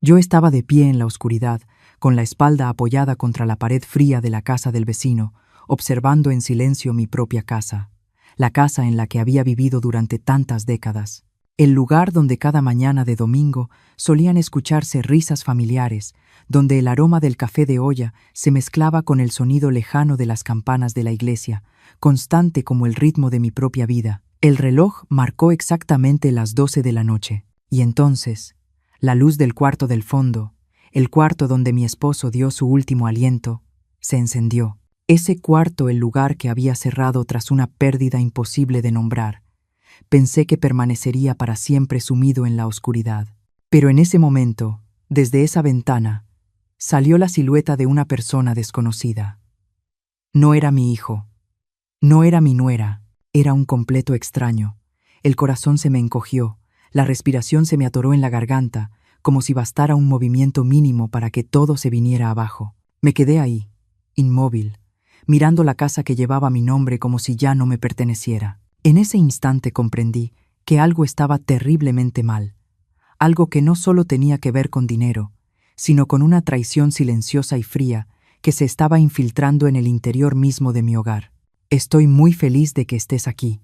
Yo estaba de pie en la oscuridad, con la espalda apoyada contra la pared fría de la casa del vecino, observando en silencio mi propia casa, la casa en la que había vivido durante tantas décadas. El lugar donde cada mañana de domingo solían escucharse risas familiares, donde el aroma del café de olla se mezclaba con el sonido lejano de las campanas de la iglesia, constante como el ritmo de mi propia vida. El reloj marcó exactamente las 12 de la noche, y entonces, la luz del cuarto del fondo, el cuarto donde mi esposo dio su último aliento, se encendió. Ese cuarto, el lugar que había cerrado tras una pérdida imposible de nombrar. Pensé que permanecería para siempre sumido en la oscuridad. Pero en ese momento, desde esa ventana, salió la silueta de una persona desconocida. No era mi hijo, no era mi nuera, era un completo extraño. El corazón se me encogió, la respiración se me atoró en la garganta, como si bastara un movimiento mínimo para que todo se viniera abajo. Me quedé ahí, inmóvil, mirando la casa que llevaba mi nombre como si ya no me perteneciera. En ese instante comprendí que algo estaba terriblemente mal, algo que no solo tenía que ver con dinero, sino con una traición silenciosa y fría que se estaba infiltrando en el interior mismo de mi hogar. Estoy muy feliz de que estés aquí.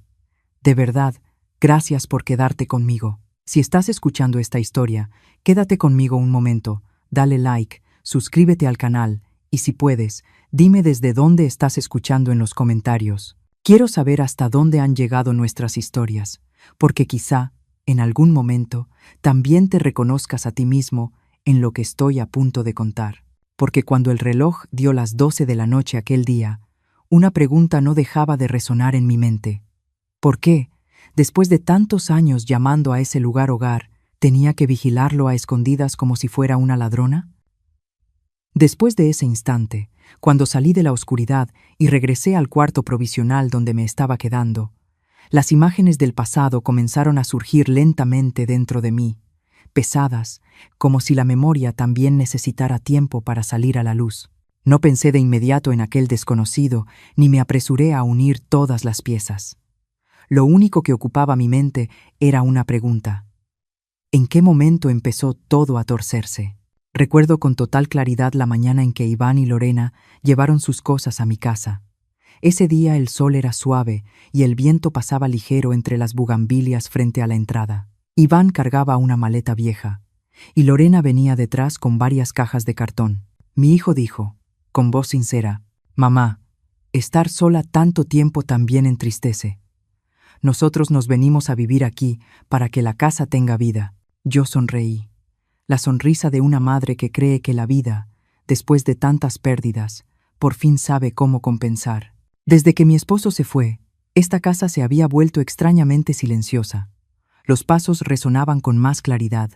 De verdad, gracias por quedarte conmigo. Si estás escuchando esta historia, quédate conmigo un momento, dale like, suscríbete al canal y si puedes, dime desde dónde estás escuchando en los comentarios. Quiero saber hasta dónde han llegado nuestras historias, porque quizá, en algún momento, también te reconozcas a ti mismo en lo que estoy a punto de contar. Porque cuando el reloj dio las 12 de la noche aquel día, una pregunta no dejaba de resonar en mi mente. ¿Por qué, después de tantos años llamando a ese lugar hogar, tenía que vigilarlo a escondidas como si fuera una ladrona? Después de ese instante, cuando salí de la oscuridad y regresé al cuarto provisional donde me estaba quedando, las imágenes del pasado comenzaron a surgir lentamente dentro de mí, pesadas, como si la memoria también necesitara tiempo para salir a la luz. No pensé de inmediato en aquel desconocido, ni me apresuré a unir todas las piezas. Lo único que ocupaba mi mente era una pregunta. ¿En qué momento empezó todo a torcerse? Recuerdo con total claridad la mañana en que Iván y Lorena llevaron sus cosas a mi casa. Ese día el sol era suave y el viento pasaba ligero entre las bugambilias frente a la entrada. Iván cargaba una maleta vieja, y Lorena venía detrás con varias cajas de cartón. Mi hijo dijo, con voz sincera, «Mamá, estar sola tanto tiempo también entristece. Nosotros nos venimos a vivir aquí para que la casa tenga vida». Yo sonreí. La sonrisa de una madre que cree que la vida, después de tantas pérdidas, por fin sabe cómo compensar. Desde que mi esposo se fue, esta casa se había vuelto extrañamente silenciosa. Los pasos resonaban con más claridad,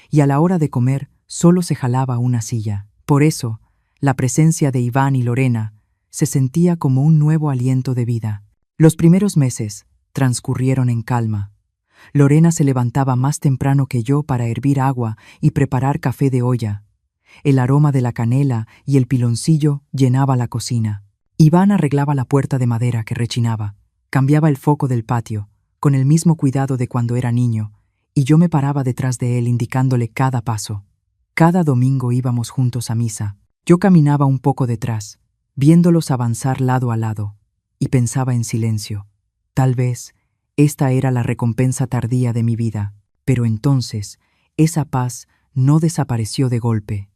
y a la hora de comer solo se jalaba una silla. Por eso, la presencia de Iván y Lorena se sentía como un nuevo aliento de vida. Los primeros meses transcurrieron en calma. Lorena se levantaba más temprano que yo para hervir agua y preparar café de olla. El aroma de la canela y el piloncillo llenaba la cocina. Iván arreglaba la puerta de madera que rechinaba, cambiaba el foco del patio, con el mismo cuidado de cuando era niño, y yo me paraba detrás de él indicándole cada paso. Cada domingo íbamos juntos a misa. Yo caminaba un poco detrás, viéndolos avanzar lado a lado, y pensaba en silencio. Tal vez esta era la recompensa tardía de mi vida, pero entonces esa paz no desapareció de golpe.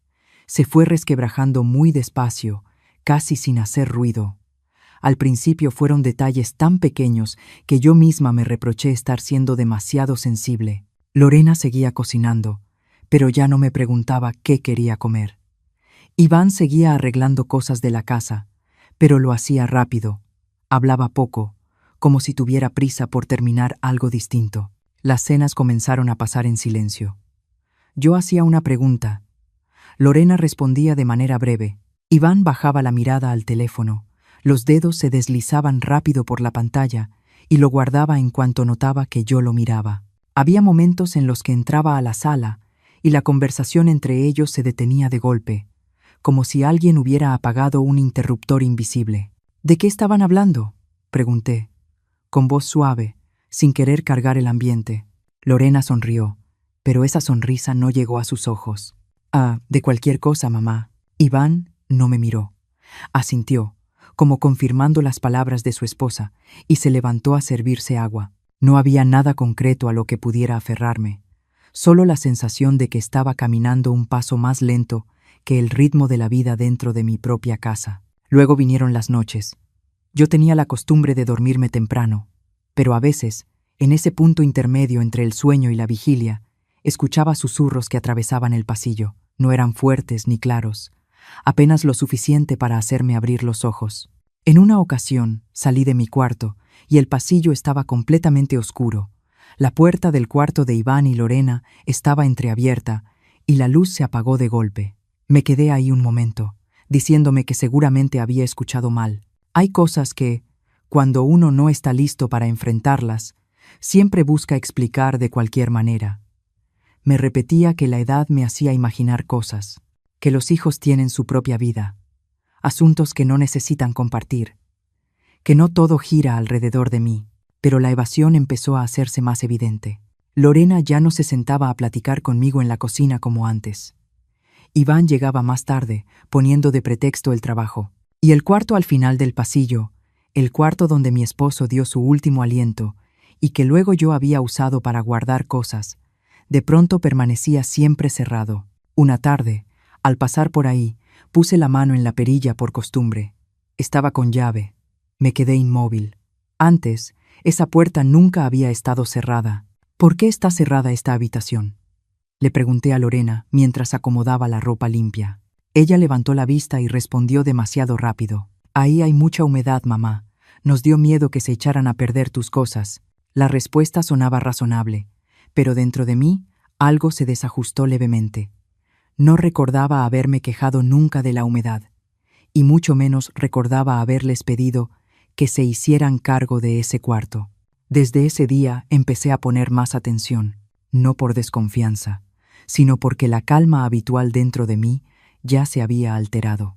Se fue resquebrajando muy despacio, casi sin hacer ruido. Al principio fueron detalles tan pequeños que yo misma me reproché estar siendo demasiado sensible. Lorena seguía cocinando, pero ya no me preguntaba qué quería comer. Iván seguía arreglando cosas de la casa, pero lo hacía rápido. Hablaba poco, como si tuviera prisa por terminar algo distinto. Las cenas comenzaron a pasar en silencio. Yo hacía una pregunta. Lorena respondía de manera breve. Iván bajaba la mirada al teléfono. Los dedos se deslizaban rápido por la pantalla y lo guardaba en cuanto notaba que yo lo miraba. Había momentos en los que entraba a la sala y la conversación entre ellos se detenía de golpe, como si alguien hubiera apagado un interruptor invisible. ¿De qué estaban hablando?, pregunté, con voz suave, sin querer cargar el ambiente. Lorena sonrió, pero esa sonrisa no llegó a sus ojos. De cualquier cosa, mamá. Iván no me miró. Asintió, como confirmando las palabras de su esposa, y se levantó a servirse agua. No había nada concreto a lo que pudiera aferrarme, solo la sensación de que estaba caminando un paso más lento que el ritmo de la vida dentro de mi propia casa. Luego vinieron las noches. Yo tenía la costumbre de dormirme temprano, pero a veces, en ese punto intermedio entre el sueño y la vigilia, escuchaba susurros que atravesaban el pasillo. No eran fuertes ni claros, apenas lo suficiente para hacerme abrir los ojos. En una ocasión salí de mi cuarto y el pasillo estaba completamente oscuro. La puerta del cuarto de Iván y Lorena estaba entreabierta y la luz se apagó de golpe. Me quedé ahí un momento, diciéndome que seguramente había escuchado mal. Hay cosas que, cuando uno no está listo para enfrentarlas, siempre busca explicar de cualquier manera. Me repetía que la edad me hacía imaginar cosas, que los hijos tienen su propia vida, asuntos que no necesitan compartir, que no todo gira alrededor de mí, pero la evasión empezó a hacerse más evidente. Lorena ya no se sentaba a platicar conmigo en la cocina como antes. Iván llegaba más tarde, poniendo de pretexto el trabajo. Y el cuarto al final del pasillo, el cuarto donde mi esposo dio su último aliento y que luego yo había usado para guardar cosas, de pronto permanecía siempre cerrado. Una tarde, al pasar por ahí, puse la mano en la perilla por costumbre. Estaba con llave. Me quedé inmóvil. Antes, esa puerta nunca había estado cerrada. ¿Por qué está cerrada esta habitación?, le pregunté a Lorena mientras acomodaba la ropa limpia. Ella levantó la vista y respondió demasiado rápido. Ahí hay mucha humedad, mamá. Nos dio miedo que se echaran a perder tus cosas. La respuesta sonaba razonable, pero dentro de mí algo se desajustó levemente. No recordaba haberme quejado nunca de la humedad, y mucho menos recordaba haberles pedido que se hicieran cargo de ese cuarto. Desde ese día empecé a poner más atención, no por desconfianza, sino porque la calma habitual dentro de mí ya se había alterado.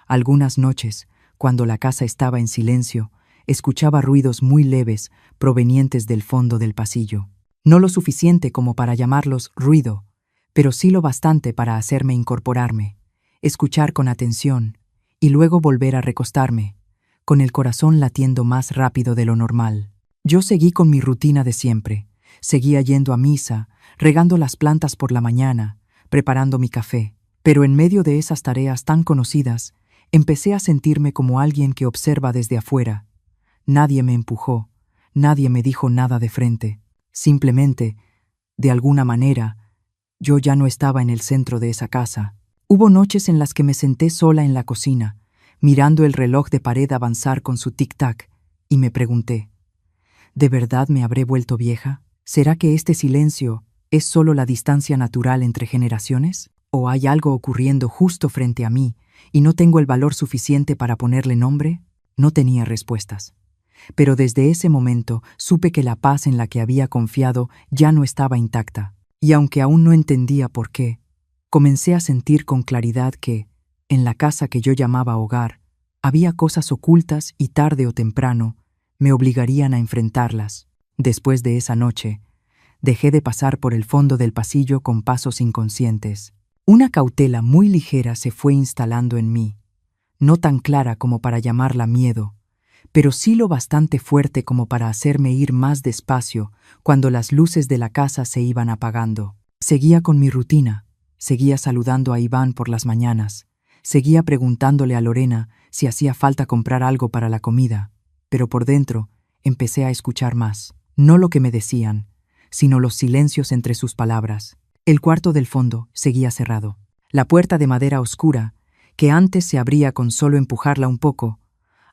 Algunas noches, cuando la casa estaba en silencio, escuchaba ruidos muy leves provenientes del fondo del pasillo. No lo suficiente como para llamarlos ruido, pero sí lo bastante para hacerme incorporarme, escuchar con atención y luego volver a recostarme, con el corazón latiendo más rápido de lo normal. Yo seguí con mi rutina de siempre. Seguía yendo a misa, regando las plantas por la mañana, preparando mi café. Pero en medio de esas tareas tan conocidas, empecé a sentirme como alguien que observa desde afuera. Nadie me empujó, nadie me dijo nada de frente. Simplemente, de alguna manera, yo ya no estaba en el centro de esa casa. Hubo noches en las que me senté sola en la cocina, mirando el reloj de pared avanzar con su tic-tac, y me pregunté, ¿de verdad me habré vuelto vieja? ¿Será que este silencio es solo la distancia natural entre generaciones? ¿O hay algo ocurriendo justo frente a mí y no tengo el valor suficiente para ponerle nombre? No tenía respuestas. Pero desde ese momento supe que la paz en la que había confiado ya no estaba intacta. Y aunque aún no entendía por qué, comencé a sentir con claridad que, en la casa que yo llamaba hogar, había cosas ocultas y tarde o temprano me obligarían a enfrentarlas. Después de esa noche, dejé de pasar por el fondo del pasillo con pasos inconscientes. Una cautela muy ligera se fue instalando en mí, no tan clara como para llamarla miedo, pero sí lo bastante fuerte como para hacerme ir más despacio cuando las luces de la casa se iban apagando. Seguía con mi rutina, seguía saludando a Iván por las mañanas, seguía preguntándole a Lorena si hacía falta comprar algo para la comida, pero por dentro empecé a escuchar más. No lo que me decían, sino los silencios entre sus palabras. El cuarto del fondo seguía cerrado. La puerta de madera oscura, que antes se abría con solo empujarla un poco,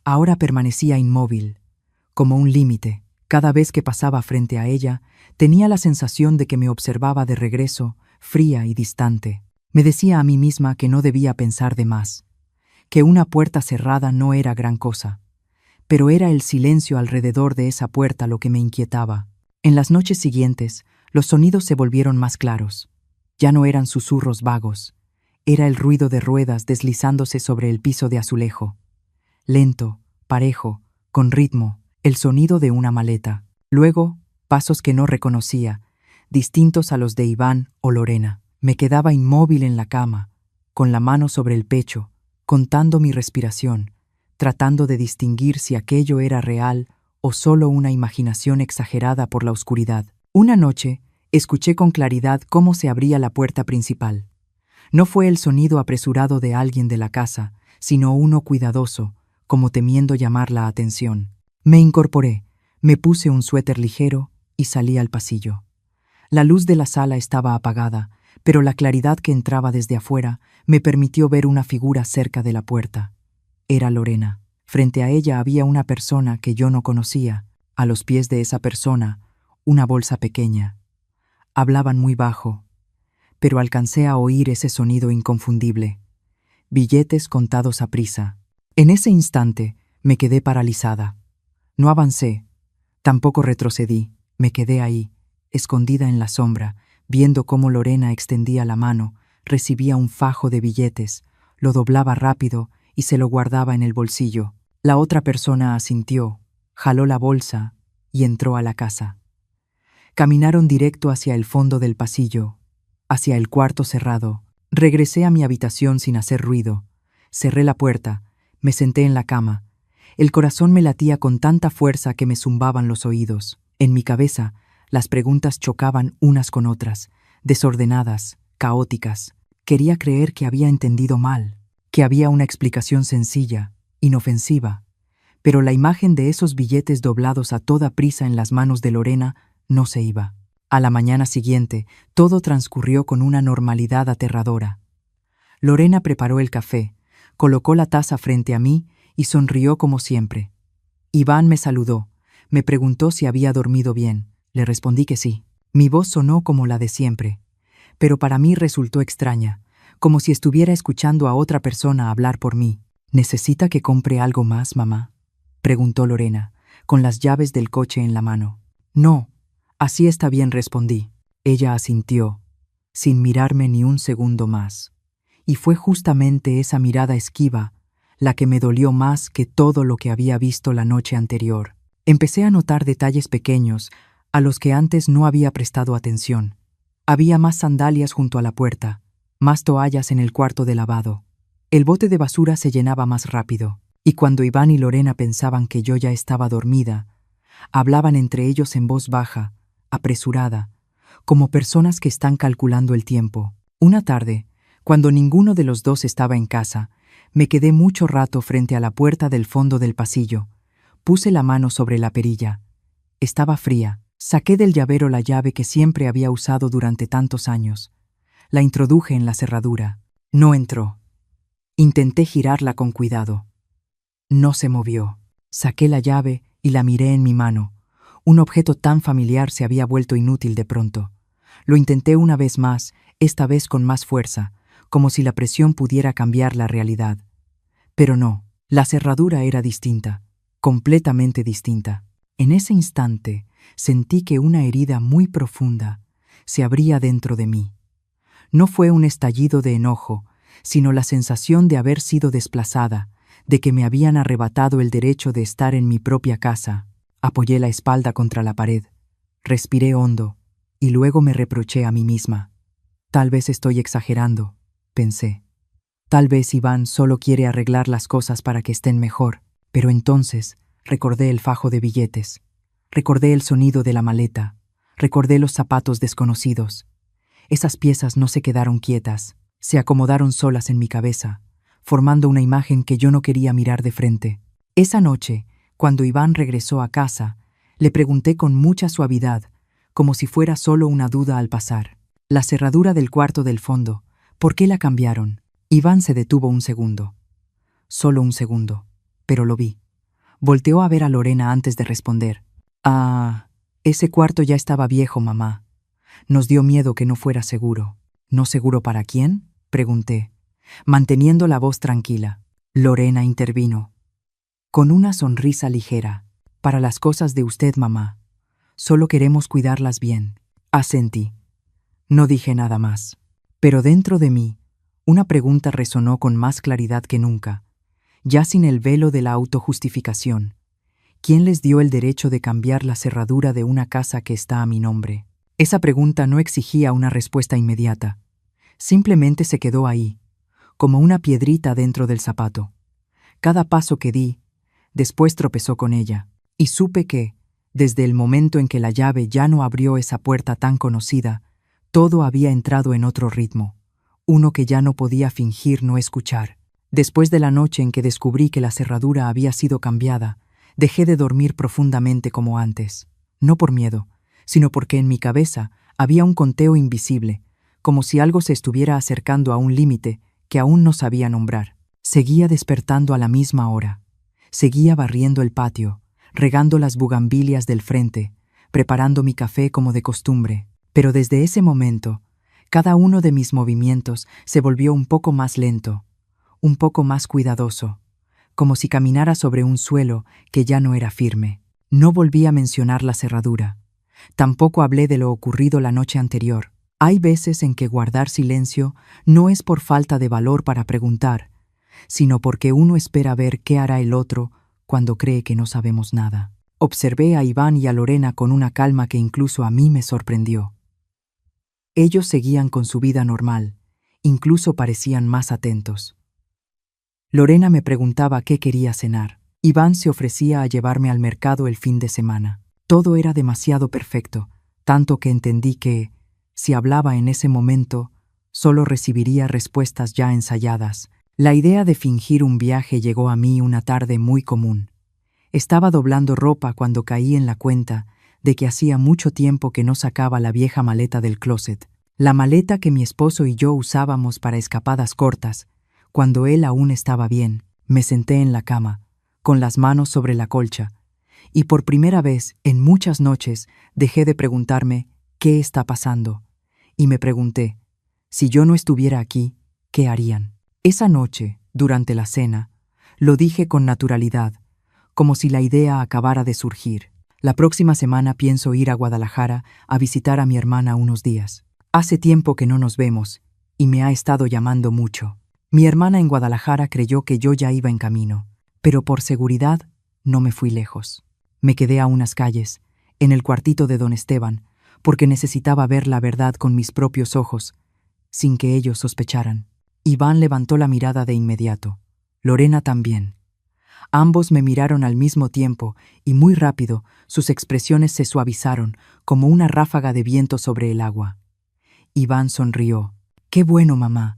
ahora permanecía inmóvil, como un límite. Cada vez que pasaba frente a ella, tenía la sensación de que me observaba de regreso, fría y distante. Me decía a mí misma que no debía pensar de más, que una puerta cerrada no era gran cosa, pero era el silencio alrededor de esa puerta lo que me inquietaba. En las noches siguientes, los sonidos se volvieron más claros. Ya no eran susurros vagos, era el ruido de ruedas deslizándose sobre el piso de azulejo. Lento, parejo, con ritmo, el sonido de una maleta. Luego, pasos que no reconocía, distintos a los de Iván o Lorena. Me quedaba inmóvil en la cama, con la mano sobre el pecho, contando mi respiración, tratando de distinguir si aquello era real o solo una imaginación exagerada por la oscuridad. Una noche, escuché con claridad cómo se abría la puerta principal. No fue el sonido apresurado de alguien de la casa, sino uno cuidadoso, como temiendo llamar la atención. Me incorporé, me puse un suéter ligero y salí al pasillo. La luz de la sala estaba apagada, pero la claridad que entraba desde afuera me permitió ver una figura cerca de la puerta. Era Lorena. Frente a ella había una persona que yo no conocía. A los pies de esa persona, una bolsa pequeña. Hablaban muy bajo, pero alcancé a oír ese sonido inconfundible. Billetes contados a prisa. En ese instante me quedé paralizada. No avancé, tampoco retrocedí, me quedé ahí, escondida en la sombra, viendo cómo Lorena extendía la mano, recibía un fajo de billetes, lo doblaba rápido y se lo guardaba en el bolsillo. La otra persona asintió, jaló la bolsa y entró a la casa. Caminaron directo hacia el fondo del pasillo, hacia el cuarto cerrado. Regresé a mi habitación sin hacer ruido. Cerré la puerta, me senté en la cama. El corazón me latía con tanta fuerza que me zumbaban los oídos. En mi cabeza, las preguntas chocaban unas con otras, desordenadas, caóticas. Quería creer que había entendido mal, que había una explicación sencilla, inofensiva. Pero la imagen de esos billetes doblados a toda prisa en las manos de Lorena no se iba. A la mañana siguiente, todo transcurrió con una normalidad aterradora. Lorena preparó el café, colocó la taza frente a mí y sonrió como siempre. Iván me saludó, me preguntó si había dormido bien. Le respondí que sí. Mi voz sonó como la de siempre, pero para mí resultó extraña, como si estuviera escuchando a otra persona hablar por mí. ¿Necesita que compre algo más, mamá?, preguntó Lorena, con las llaves del coche en la mano. No, así está bien, respondí. Ella asintió, sin mirarme ni un segundo más. Y fue justamente esa mirada esquiva la que me dolió más que todo lo que había visto la noche anterior. Empecé a notar detalles pequeños a los que antes no había prestado atención. Había más sandalias junto a la puerta, más toallas en el cuarto de lavado. El bote de basura se llenaba más rápido, y cuando Iván y Lorena pensaban que yo ya estaba dormida, hablaban entre ellos en voz baja, apresurada, como personas que están calculando el tiempo. Una tarde, cuando ninguno de los dos estaba en casa, me quedé mucho rato frente a la puerta del fondo del pasillo. Puse la mano sobre la perilla. Estaba fría. Saqué del llavero la llave que siempre había usado durante tantos años. La introduje en la cerradura. No entró. Intenté girarla con cuidado. No se movió. Saqué la llave y la miré en mi mano. Un objeto tan familiar se había vuelto inútil de pronto. Lo intenté una vez más, esta vez con más fuerza, como si la presión pudiera cambiar la realidad. Pero no, la cerradura era distinta, completamente distinta. En ese instante, sentí que una herida muy profunda se abría dentro de mí. No fue un estallido de enojo, sino la sensación de haber sido desplazada, de que me habían arrebatado el derecho de estar en mi propia casa. Apoyé la espalda contra la pared, respiré hondo, y luego me reproché a mí misma. Tal vez estoy exagerando, pensé. Tal vez Iván solo quiere arreglar las cosas para que estén mejor, pero entonces recordé el fajo de billetes. Recordé el sonido de la maleta. Recordé los zapatos desconocidos. Esas piezas no se quedaron quietas, se acomodaron solas en mi cabeza, formando una imagen que yo no quería mirar de frente. Esa noche, cuando Iván regresó a casa, le pregunté con mucha suavidad, como si fuera solo una duda al pasar. La cerradura del cuarto del fondo, ¿por qué la cambiaron? Iván se detuvo un segundo. Solo un segundo, pero lo vi. Volteó a ver a Lorena antes de responder. Ah, ese cuarto ya estaba viejo, mamá. Nos dio miedo que no fuera seguro. ¿No seguro para quién?, pregunté, manteniendo la voz tranquila. Lorena intervino, con una sonrisa ligera. Para las cosas de usted, mamá. Solo queremos cuidarlas bien. Asentí. No dije nada más. Pero dentro de mí, una pregunta resonó con más claridad que nunca, ya sin el velo de la autojustificación. ¿Quién les dio el derecho de cambiar la cerradura de una casa que está a mi nombre? Esa pregunta no exigía una respuesta inmediata. Simplemente se quedó ahí, como una piedrita dentro del zapato. Cada paso que di, después tropezó con ella, y supe que, desde el momento en que la llave ya no abrió esa puerta tan conocida, todo había entrado en otro ritmo, uno que ya no podía fingir no escuchar. Después de la noche en que descubrí que la cerradura había sido cambiada, dejé de dormir profundamente como antes, no por miedo, sino porque en mi cabeza había un conteo invisible, como si algo se estuviera acercando a un límite que aún no sabía nombrar. Seguía despertando a la misma hora. Seguía barriendo el patio, regando las bugambilias del frente, preparando mi café como de costumbre. Pero desde ese momento, cada uno de mis movimientos se volvió un poco más lento, un poco más cuidadoso, como si caminara sobre un suelo que ya no era firme. No volví a mencionar la cerradura. Tampoco hablé de lo ocurrido la noche anterior. Hay veces en que guardar silencio no es por falta de valor para preguntar, sino porque uno espera ver qué hará el otro cuando cree que no sabemos nada. Observé a Iván y a Lorena con una calma que incluso a mí me sorprendió. Ellos seguían con su vida normal, incluso parecían más atentos. Lorena me preguntaba qué quería cenar. Iván se ofrecía a llevarme al mercado el fin de semana. Todo era demasiado perfecto, tanto que entendí que, si hablaba en ese momento, solo recibiría respuestas ya ensayadas. La idea de fingir un viaje llegó a mí una tarde muy común. Estaba doblando ropa cuando caí en la cuenta de que hacía mucho tiempo que no sacaba la vieja maleta del closet, la maleta que mi esposo y yo usábamos para escapadas cortas, cuando él aún estaba bien. Me senté en la cama, con las manos sobre la colcha, y por primera vez en muchas noches dejé de preguntarme ¿qué está pasando? Y me pregunté, si yo no estuviera aquí, ¿qué harían? Esa noche, durante la cena, lo dije con naturalidad, como si la idea acabara de surgir. La próxima semana pienso ir a Guadalajara a visitar a mi hermana unos días. Hace tiempo que no nos vemos, y me ha estado llamando mucho. Mi hermana en Guadalajara creyó que yo ya iba en camino, pero por seguridad no me fui lejos. Me quedé a unas calles, en el cuartito de don Esteban, porque necesitaba ver la verdad con mis propios ojos, sin que ellos sospecharan. Iván levantó la mirada de inmediato. Lorena también. Ambos me miraron al mismo tiempo y muy rápido sus expresiones se suavizaron como una ráfaga de viento sobre el agua. Iván sonrió. «Qué bueno, mamá.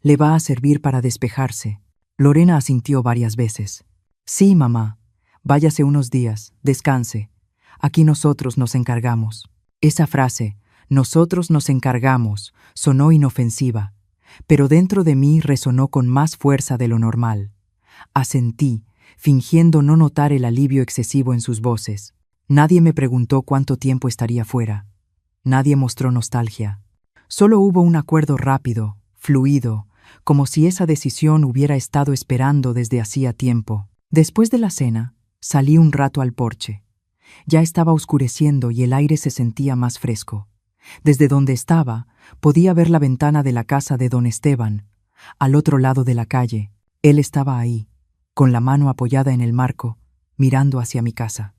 Le va a servir para despejarse». Lorena asintió varias veces. «Sí, mamá. Váyase unos días, descanse. Aquí nosotros nos encargamos». Esa frase, «nosotros nos encargamos», sonó inofensiva, pero dentro de mí resonó con más fuerza de lo normal. Asentí, fingiendo no notar el alivio excesivo en sus voces. Nadie me preguntó cuánto tiempo estaría fuera. Nadie mostró nostalgia. Solo hubo un acuerdo rápido, fluido, como si esa decisión hubiera estado esperando desde hacía tiempo. Después de la cena, salí un rato al porche. Ya estaba oscureciendo y el aire se sentía más fresco. Desde donde estaba, podía ver la ventana de la casa de don Esteban, al otro lado de la calle. Él estaba ahí, con la mano apoyada en el marco, mirando hacia mi casa.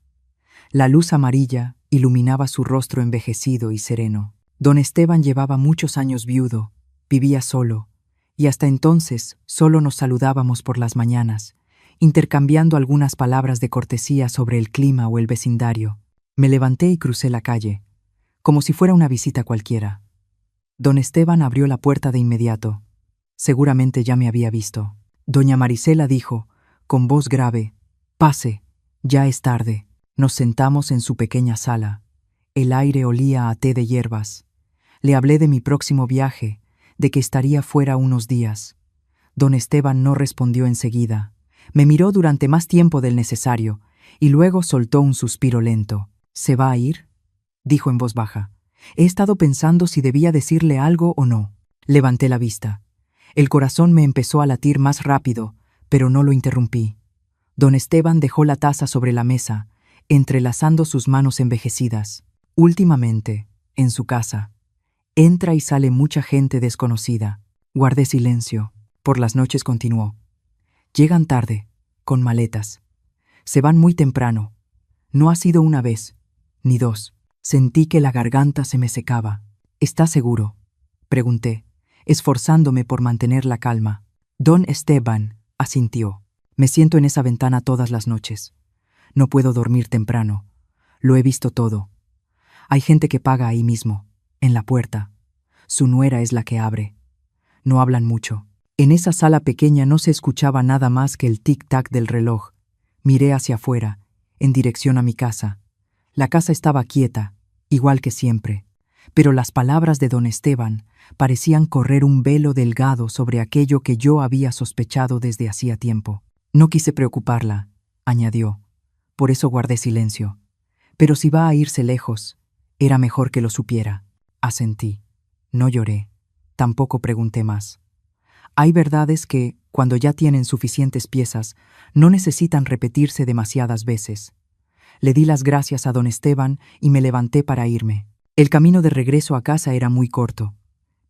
La luz amarilla iluminaba su rostro envejecido y sereno. Don Esteban llevaba muchos años viudo, vivía solo, y hasta entonces solo nos saludábamos por las mañanas, intercambiando algunas palabras de cortesía sobre el clima o el vecindario. Me levanté y crucé la calle, como si fuera una visita cualquiera. Don Esteban abrió la puerta de inmediato. Seguramente ya me había visto. Doña Marisela dijo, con voz grave, «Pase, ya es tarde». Nos sentamos en su pequeña sala. El aire olía a té de hierbas. Le hablé de mi próximo viaje, de que estaría fuera unos días. Don Esteban no respondió enseguida. Me miró durante más tiempo del necesario y luego soltó un suspiro lento. «¿Se va a ir?», dijo en voz baja. He estado pensando si debía decirle algo o no. Levanté la vista. El corazón me empezó a latir más rápido, pero no lo interrumpí. Don Esteban dejó la taza sobre la mesa, entrelazando sus manos envejecidas. Últimamente, en su casa, entra y sale mucha gente desconocida. Guardé silencio. Por las noches continuó. Llegan tarde, con maletas. Se van muy temprano. No ha sido una vez, ni dos. Sentí que la garganta se me secaba. ¿Está seguro?, pregunté. esforzándome por mantener la calma. Don Esteban asintió. Me siento en esa ventana todas las noches. No puedo dormir temprano. Lo he visto todo. Hay gente que paga ahí mismo, en la puerta. Su nuera es la que abre. No hablan mucho. En esa sala pequeña no se escuchaba nada más que el tic-tac del reloj. Miré hacia afuera, en dirección a mi casa. La casa estaba quieta, igual que siempre, pero las palabras de don Esteban parecían correr un velo delgado sobre aquello que yo había sospechado desde hacía tiempo. No quise preocuparla, añadió. Por eso guardé silencio. Pero si va a irse lejos, era mejor que lo supiera. Asentí. No lloré. Tampoco pregunté más. Hay verdades que, cuando ya tienen suficientes piezas, no necesitan repetirse demasiadas veces. Le di las gracias a don Esteban y me levanté para irme. El camino de regreso a casa era muy corto,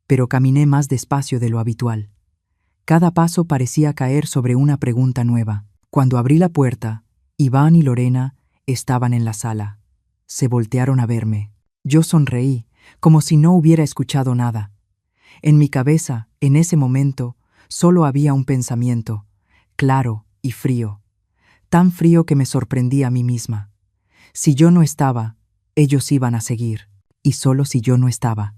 pero caminé más despacio de lo habitual. Cada paso parecía caer sobre una pregunta nueva. Cuando abrí la puerta, Iván y Lorena estaban en la sala. Se voltearon a verme. Yo sonreí, como si no hubiera escuchado nada. En mi cabeza, en ese momento, solo había un pensamiento, claro y frío, tan frío que me sorprendí a mí misma. Si yo no estaba, ellos iban a seguir, y solo si yo no estaba,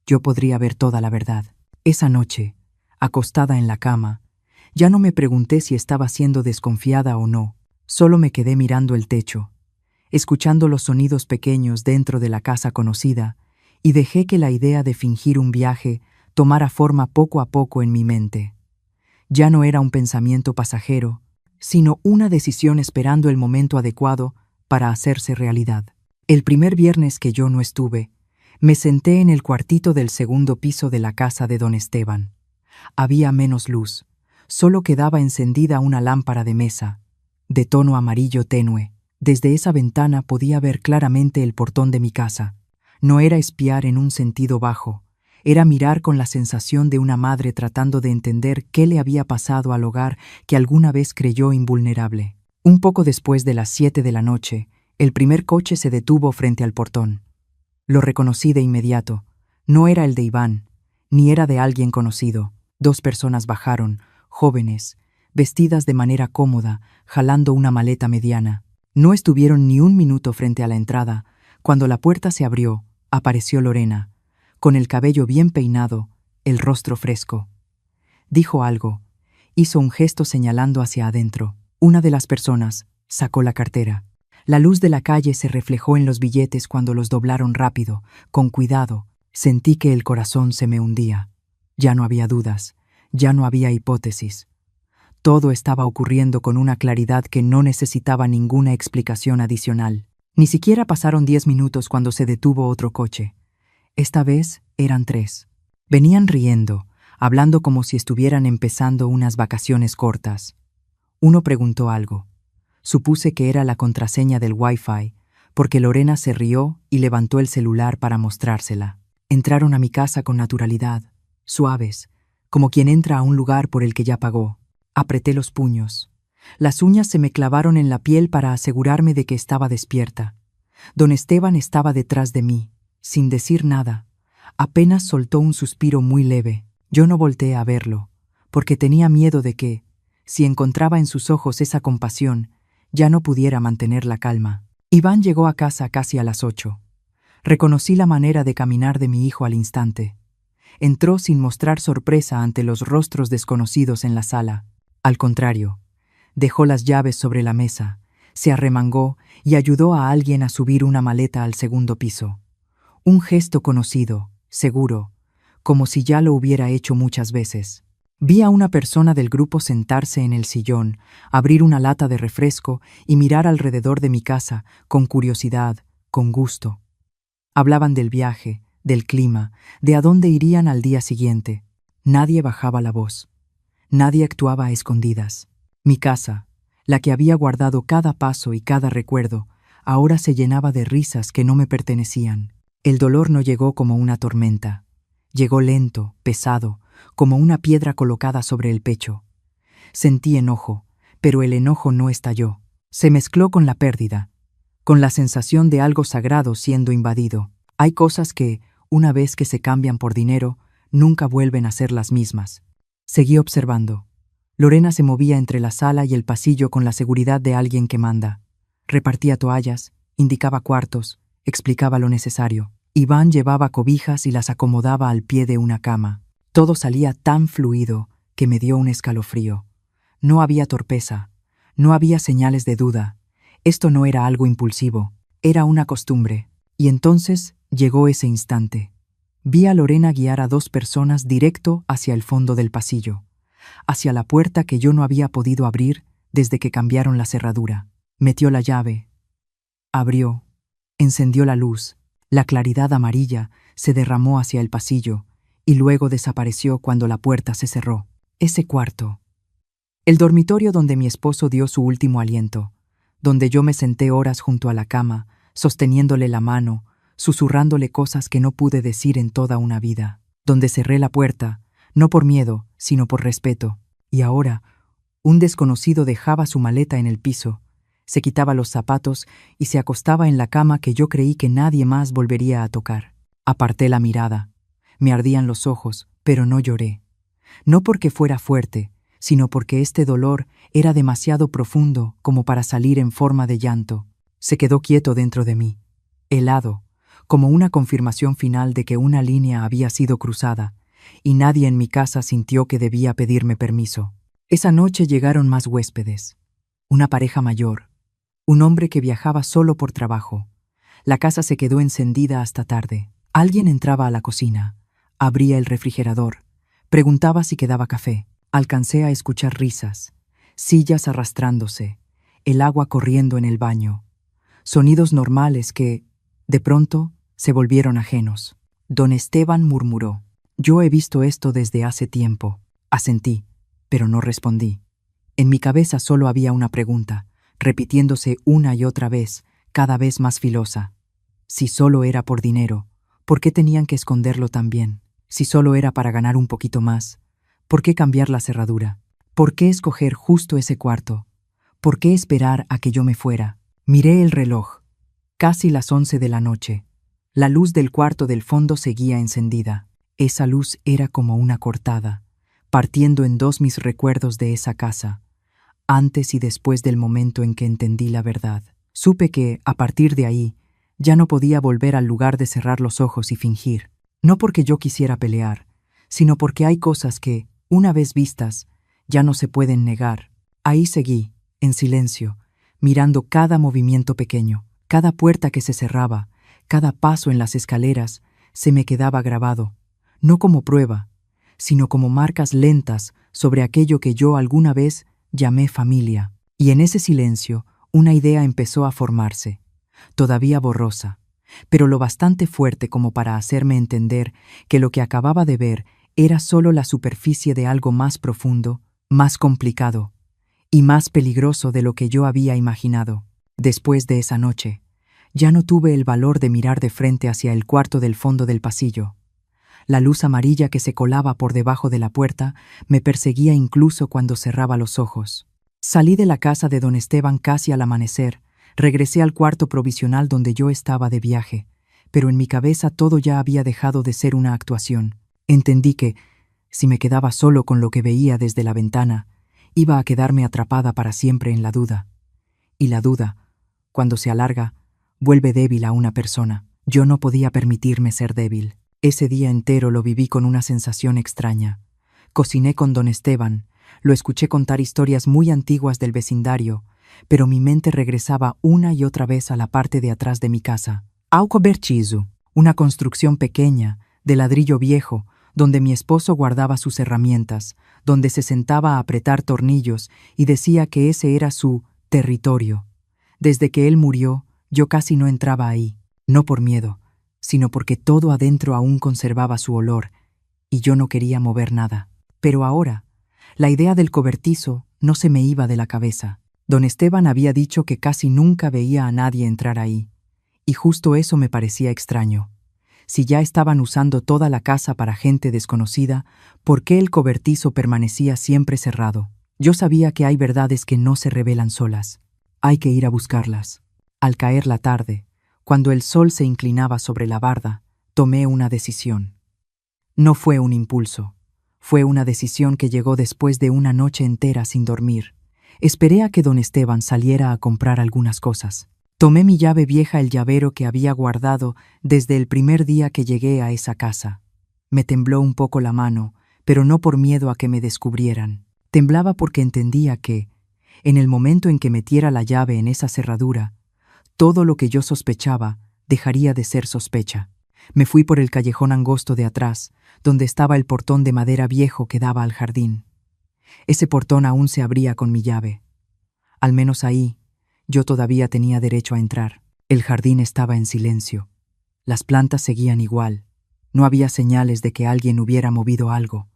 yo podría ver toda la verdad. Esa noche, acostada en la cama, ya no me pregunté si estaba siendo desconfiada o no, solo me quedé mirando el techo, escuchando los sonidos pequeños dentro de la casa conocida, y dejé que la idea de fingir un viaje tomara forma poco a poco en mi mente. Ya no era un pensamiento pasajero, sino una decisión esperando el momento adecuado para hacerse realidad. El primer viernes que yo no estuve, me senté en el cuartito del segundo piso de la casa de don Esteban. Había menos luz, solo quedaba encendida una lámpara de mesa, de tono amarillo tenue. Desde esa ventana podía ver claramente el portón de mi casa. No era espiar en un sentido bajo, era mirar con la sensación de una madre tratando de entender qué le había pasado al hogar que alguna vez creyó invulnerable. Un poco después de las 7 de la noche, el primer coche se detuvo frente al portón. Lo reconocí de inmediato. No era el de Iván, ni era de alguien conocido. 2 personas bajaron, jóvenes, vestidas de manera cómoda, jalando una maleta mediana. No estuvieron ni un minuto frente a la entrada. Cuando la puerta se abrió, apareció Lorena, con el cabello bien peinado, el rostro fresco. Dijo algo, hizo un gesto señalando hacia adentro. Una de las personas sacó la cartera. La luz de la calle se reflejó en los billetes cuando los doblaron rápido, con cuidado. Sentí que el corazón se me hundía. Ya no había dudas, ya no había hipótesis. Todo estaba ocurriendo con una claridad que no necesitaba ninguna explicación adicional. Ni siquiera pasaron 10 minutos cuando se detuvo otro coche. Esta vez eran 3. Venían riendo, hablando como si estuvieran empezando unas vacaciones cortas. Uno preguntó algo. Supuse que era la contraseña del Wi-Fi, porque Lorena se rió y levantó el celular para mostrársela. Entraron a mi casa con naturalidad, suaves, como quien entra a un lugar por el que ya pagó. Apreté los puños. Las uñas se me clavaron en la piel para asegurarme de que estaba despierta. Don Esteban estaba detrás de mí, sin decir nada. Apenas soltó un suspiro muy leve. Yo no volteé a verlo, porque tenía miedo de que, si encontraba en sus ojos esa compasión, ya no pudiera mantener la calma. Iván llegó a casa casi a las 8. Reconocí la manera de caminar de mi hijo al instante. Entró sin mostrar sorpresa ante los rostros desconocidos en la sala. Al contrario, dejó las llaves sobre la mesa, se arremangó y ayudó a alguien a subir una maleta al segundo piso. Un gesto conocido, seguro, como si ya lo hubiera hecho muchas veces. Vi a una persona del grupo sentarse en el sillón, abrir una lata de refresco y mirar alrededor de mi casa, con curiosidad, con gusto. Hablaban del viaje, del clima, de a dónde irían al día siguiente. Nadie bajaba la voz. Nadie actuaba a escondidas. Mi casa, la que había guardado cada paso y cada recuerdo, ahora se llenaba de risas que no me pertenecían. El dolor no llegó como una tormenta. Llegó lento, pesado, como una piedra colocada sobre el pecho. Sentí enojo, pero el enojo no estalló. Se mezcló con la pérdida, con la sensación de algo sagrado siendo invadido. Hay cosas que, una vez que se cambian por dinero, nunca vuelven a ser las mismas. Seguí observando. Lorena se movía entre la sala y el pasillo con la seguridad de alguien que manda. Repartía toallas, indicaba cuartos, explicaba lo necesario. Iván llevaba cobijas y las acomodaba al pie de una cama. Todo salía tan fluido que me dio un escalofrío. No había torpeza, no había señales de duda. Esto no era algo impulsivo, era una costumbre. Y entonces llegó ese instante. Vi a Lorena guiar a 2 personas directo hacia el fondo del pasillo, hacia la puerta que yo no había podido abrir desde que cambiaron la cerradura. Metió la llave, abrió, encendió la luz. La claridad amarilla se derramó hacia el pasillo y luego desapareció cuando la puerta se cerró. Ese cuarto. El dormitorio donde mi esposo dio su último aliento, donde yo me senté horas junto a la cama, sosteniéndole la mano, susurrándole cosas que no pude decir en toda una vida, donde cerré la puerta, no por miedo, sino por respeto. Y ahora, un desconocido dejaba su maleta en el piso, se quitaba los zapatos y se acostaba en la cama que yo creí que nadie más volvería a tocar. Aparté la mirada. Me ardían los ojos, pero no lloré. No porque fuera fuerte, sino porque este dolor era demasiado profundo como para salir en forma de llanto. Se quedó quieto dentro de mí, helado, como una confirmación final de que una línea había sido cruzada, y nadie en mi casa sintió que debía pedirme permiso. Esa noche llegaron más huéspedes. Una pareja mayor. Un hombre que viajaba solo por trabajo. La casa se quedó encendida hasta tarde. Alguien entraba a la cocina, abría el refrigerador, preguntaba si quedaba café. Alcancé a escuchar risas, sillas arrastrándose, el agua corriendo en el baño. Sonidos normales que, de pronto, se volvieron ajenos. Don Esteban murmuró: «Yo he visto esto desde hace tiempo». Asentí, pero no respondí. En mi cabeza solo había una pregunta, repitiéndose una y otra vez, cada vez más filosa. Si solo era por dinero, ¿por qué tenían que esconderlo también? Si solo era para ganar un poquito más, ¿por qué cambiar la cerradura? ¿Por qué escoger justo ese cuarto? ¿Por qué esperar a que yo me fuera? Miré el reloj. Casi las 11 de la noche. La luz del cuarto del fondo seguía encendida. Esa luz era como una cortada, partiendo en 2 mis recuerdos de esa casa, antes y después del momento en que entendí la verdad. Supe que, a partir de ahí, ya no podía volver al lugar de cerrar los ojos y fingir. No porque yo quisiera pelear, sino porque hay cosas que, una vez vistas, ya no se pueden negar. Ahí seguí, en silencio, mirando cada movimiento pequeño, cada puerta que se cerraba, cada paso en las escaleras, se me quedaba grabado, no como prueba, sino como marcas lentas sobre aquello que yo alguna vez llamé familia. Y en ese silencio, una idea empezó a formarse, todavía borrosa, pero lo bastante fuerte como para hacerme entender que lo que acababa de ver era solo la superficie de algo más profundo, más complicado y más peligroso de lo que yo había imaginado. Después de esa noche, ya no tuve el valor de mirar de frente hacia el cuarto del fondo del pasillo. La luz amarilla que se colaba por debajo de la puerta me perseguía incluso cuando cerraba los ojos. Salí de la casa de don Esteban casi al amanecer, regresé al cuarto provisional donde yo estaba de viaje, pero en mi cabeza todo ya había dejado de ser una actuación. Entendí que, si me quedaba solo con lo que veía desde la ventana, iba a quedarme atrapada para siempre en la duda. Y la duda, cuando se alarga, vuelve débil a una persona. Yo no podía permitirme ser débil. Ese día entero lo viví con una sensación extraña. Cociné con don Esteban, lo escuché contar historias muy antiguas del vecindario, pero mi mente regresaba una y otra vez a la parte de atrás de mi casa. Auco Berchizu, una construcción pequeña, de ladrillo viejo, donde mi esposo guardaba sus herramientas, donde se sentaba a apretar tornillos y decía que ese era su territorio. Desde que él murió, yo casi no entraba ahí, no por miedo, sino porque todo adentro aún conservaba su olor, y yo no quería mover nada. Pero ahora, la idea del cobertizo no se me iba de la cabeza. Don Esteban había dicho que casi nunca veía a nadie entrar ahí, y justo eso me parecía extraño. Si ya estaban usando toda la casa para gente desconocida, ¿por qué el cobertizo permanecía siempre cerrado? Yo sabía que hay verdades que no se revelan solas. Hay que ir a buscarlas. Al caer la tarde, cuando el sol se inclinaba sobre la barda, tomé una decisión. No fue un impulso. Fue una decisión que llegó después de una noche entera sin dormir. Esperé a que don Esteban saliera a comprar algunas cosas. Tomé mi llave vieja, el llavero que había guardado desde el primer día que llegué a esa casa. Me tembló un poco la mano, pero no por miedo a que me descubrieran. Temblaba porque entendía que, en el momento en que metiera la llave en esa cerradura, todo lo que yo sospechaba dejaría de ser sospecha. Me fui por el callejón angosto de atrás, donde estaba el portón de madera viejo que daba al jardín. Ese portón aún se abría con mi llave. Al menos ahí, yo todavía tenía derecho a entrar. El jardín estaba en silencio. Las plantas seguían igual. No había señales de que alguien hubiera movido algo.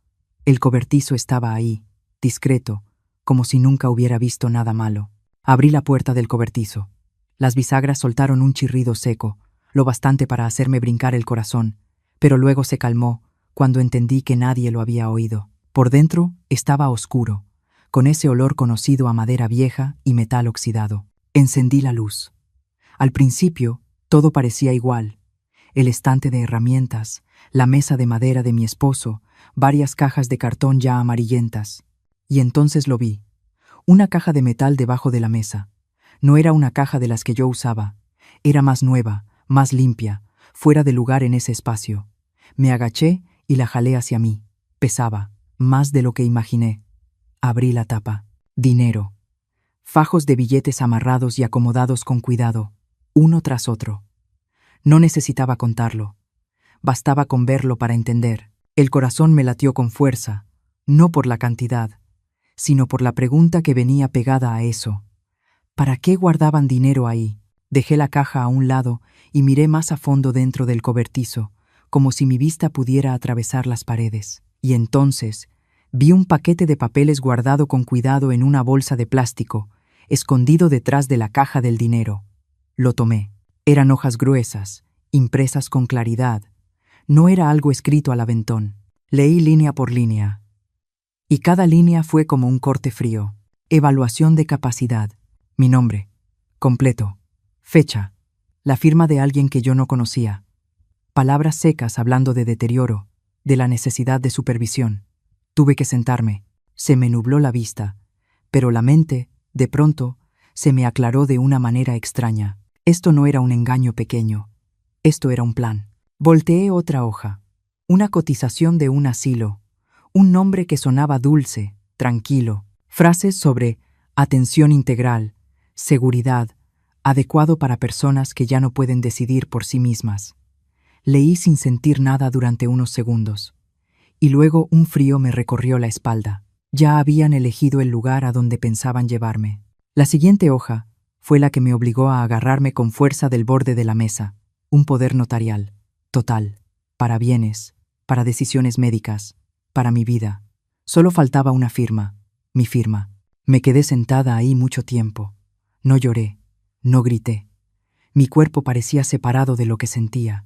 El cobertizo estaba ahí, discreto, como si nunca hubiera visto nada malo. Abrí la puerta del cobertizo. Las bisagras soltaron un chirrido seco, lo bastante para hacerme brincar el corazón, pero luego se calmó cuando entendí que nadie lo había oído. Por dentro estaba oscuro, con ese olor conocido a madera vieja y metal oxidado. Encendí la luz. Al principio, todo parecía igual. El estante de herramientas, la mesa de madera de mi esposo, varias cajas de cartón ya amarillentas. Y entonces lo vi. Una caja de metal debajo de la mesa. No era una caja de las que yo usaba. Era más nueva, más limpia, fuera de lugar en ese espacio. Me agaché y la jalé hacia mí. Pesaba, más de lo que imaginé. Abrí la tapa. Dinero. Fajos de billetes amarrados y acomodados con cuidado, uno tras otro. No necesitaba contarlo. Bastaba con verlo para entender. El corazón me latió con fuerza, no por la cantidad, sino por la pregunta que venía pegada a eso. ¿Para qué guardaban dinero ahí? Dejé la caja a un lado y miré más a fondo dentro del cobertizo, como si mi vista pudiera atravesar las paredes. Y entonces vi un paquete de papeles guardado con cuidado en una bolsa de plástico, escondido detrás de la caja del dinero. Lo tomé. Eran hojas gruesas, impresas con claridad. No era algo escrito al aventón. Leí línea por línea. Y cada línea fue como un corte frío. Evaluación de capacidad. Mi nombre. Completo. Fecha. La firma de alguien que yo no conocía. Palabras secas hablando de deterioro, de la necesidad de supervisión. Tuve que sentarme. Se me nubló la vista, pero la mente, de pronto, se me aclaró de una manera extraña. Esto no era un engaño pequeño. Esto era un plan. Volteé otra hoja. Una cotización de un asilo. Un nombre que sonaba dulce, tranquilo. Frases sobre atención integral, seguridad, adecuado para personas que ya no pueden decidir por sí mismas. Leí sin sentir nada durante unos segundos. Y luego un frío me recorrió la espalda. Ya habían elegido el lugar a donde pensaban llevarme. La siguiente hoja fue la que me obligó a agarrarme con fuerza del borde de la mesa. Un poder notarial, total, para bienes, para decisiones médicas, para mi vida. Solo faltaba una firma, mi firma. Me quedé sentada ahí mucho tiempo. No lloré, no grité. Mi cuerpo parecía separado de lo que sentía.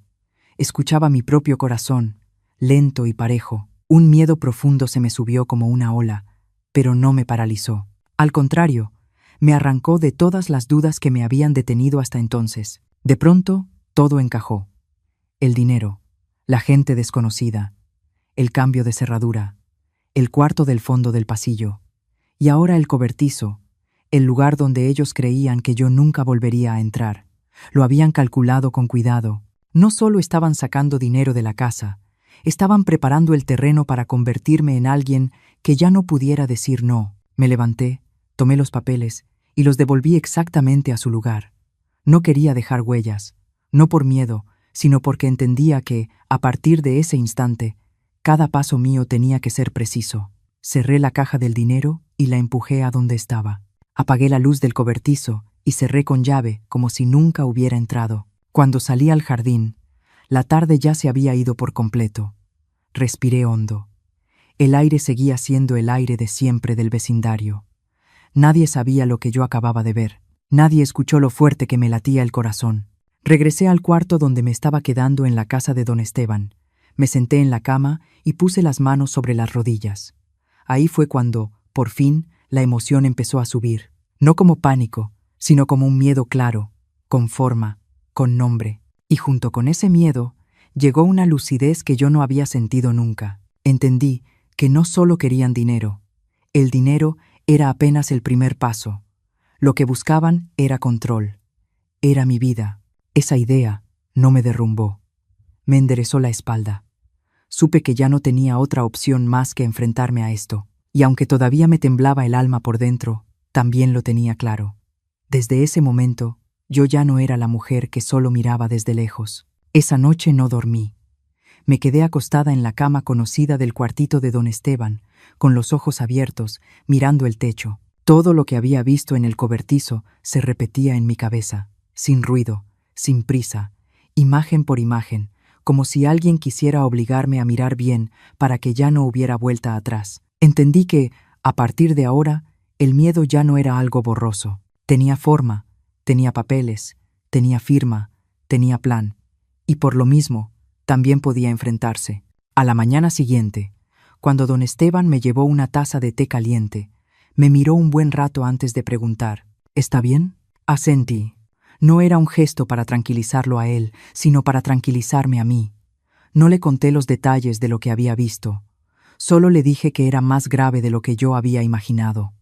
Escuchaba mi propio corazón, lento y parejo. Un miedo profundo se me subió como una ola, pero no me paralizó. Al contrario, me arrancó de todas las dudas que me habían detenido hasta entonces. De pronto, todo encajó. El dinero, la gente desconocida, el cambio de cerradura, el cuarto del fondo del pasillo, y ahora el cobertizo, el lugar donde ellos creían que yo nunca volvería a entrar. Lo habían calculado con cuidado. No solo estaban sacando dinero de la casa, estaban preparando el terreno para convertirme en alguien que ya no pudiera decir no. Me levanté, tomé los papeles y los devolví exactamente a su lugar. No quería dejar huellas, no por miedo, sino porque entendía que, a partir de ese instante, cada paso mío tenía que ser preciso. Cerré la caja del dinero y la empujé a donde estaba. Apagué la luz del cobertizo y cerré con llave como si nunca hubiera entrado. Cuando salí al jardín, la tarde ya se había ido por completo. Respiré hondo. El aire seguía siendo el aire de siempre del vecindario. Nadie sabía lo que yo acababa de ver. Nadie escuchó lo fuerte que me latía el corazón. Regresé al cuarto donde me estaba quedando en la casa de don Esteban. Me senté en la cama y puse las manos sobre las rodillas. Ahí fue cuando, por fin, la emoción empezó a subir. No como pánico, sino como un miedo claro, con forma, con nombre. Y junto con ese miedo, Llegó una lucidez que yo no había sentido nunca. Entendí que no solo querían dinero. El dinero era apenas el primer paso. Lo que buscaban era control. Era mi vida. Esa idea no me derrumbó. Me enderezó la espalda. Supe que ya no tenía otra opción más que enfrentarme a esto. Y aunque todavía me temblaba el alma por dentro, también lo tenía claro. Desde ese momento, yo ya no era la mujer que solo miraba desde lejos. Esa noche no dormí. Me quedé acostada en la cama conocida del cuartito de don Esteban, con los ojos abiertos, mirando el techo. Todo lo que había visto en el cobertizo se repetía en mi cabeza, sin ruido, sin prisa, imagen por imagen, como si alguien quisiera obligarme a mirar bien para que ya no hubiera vuelta atrás. Entendí que, a partir de ahora, el miedo ya no era algo borroso. Tenía forma, tenía papeles, tenía firma, tenía plan. Y por lo mismo, también podía enfrentarse. A la mañana siguiente, cuando don Esteban me llevó una taza de té caliente, me miró un buen rato antes de preguntar, ¿está bien? Asentí. No era un gesto para tranquilizarlo a él, sino para tranquilizarme a mí. No le conté los detalles de lo que había visto. Solo le dije que era más grave de lo que yo había imaginado.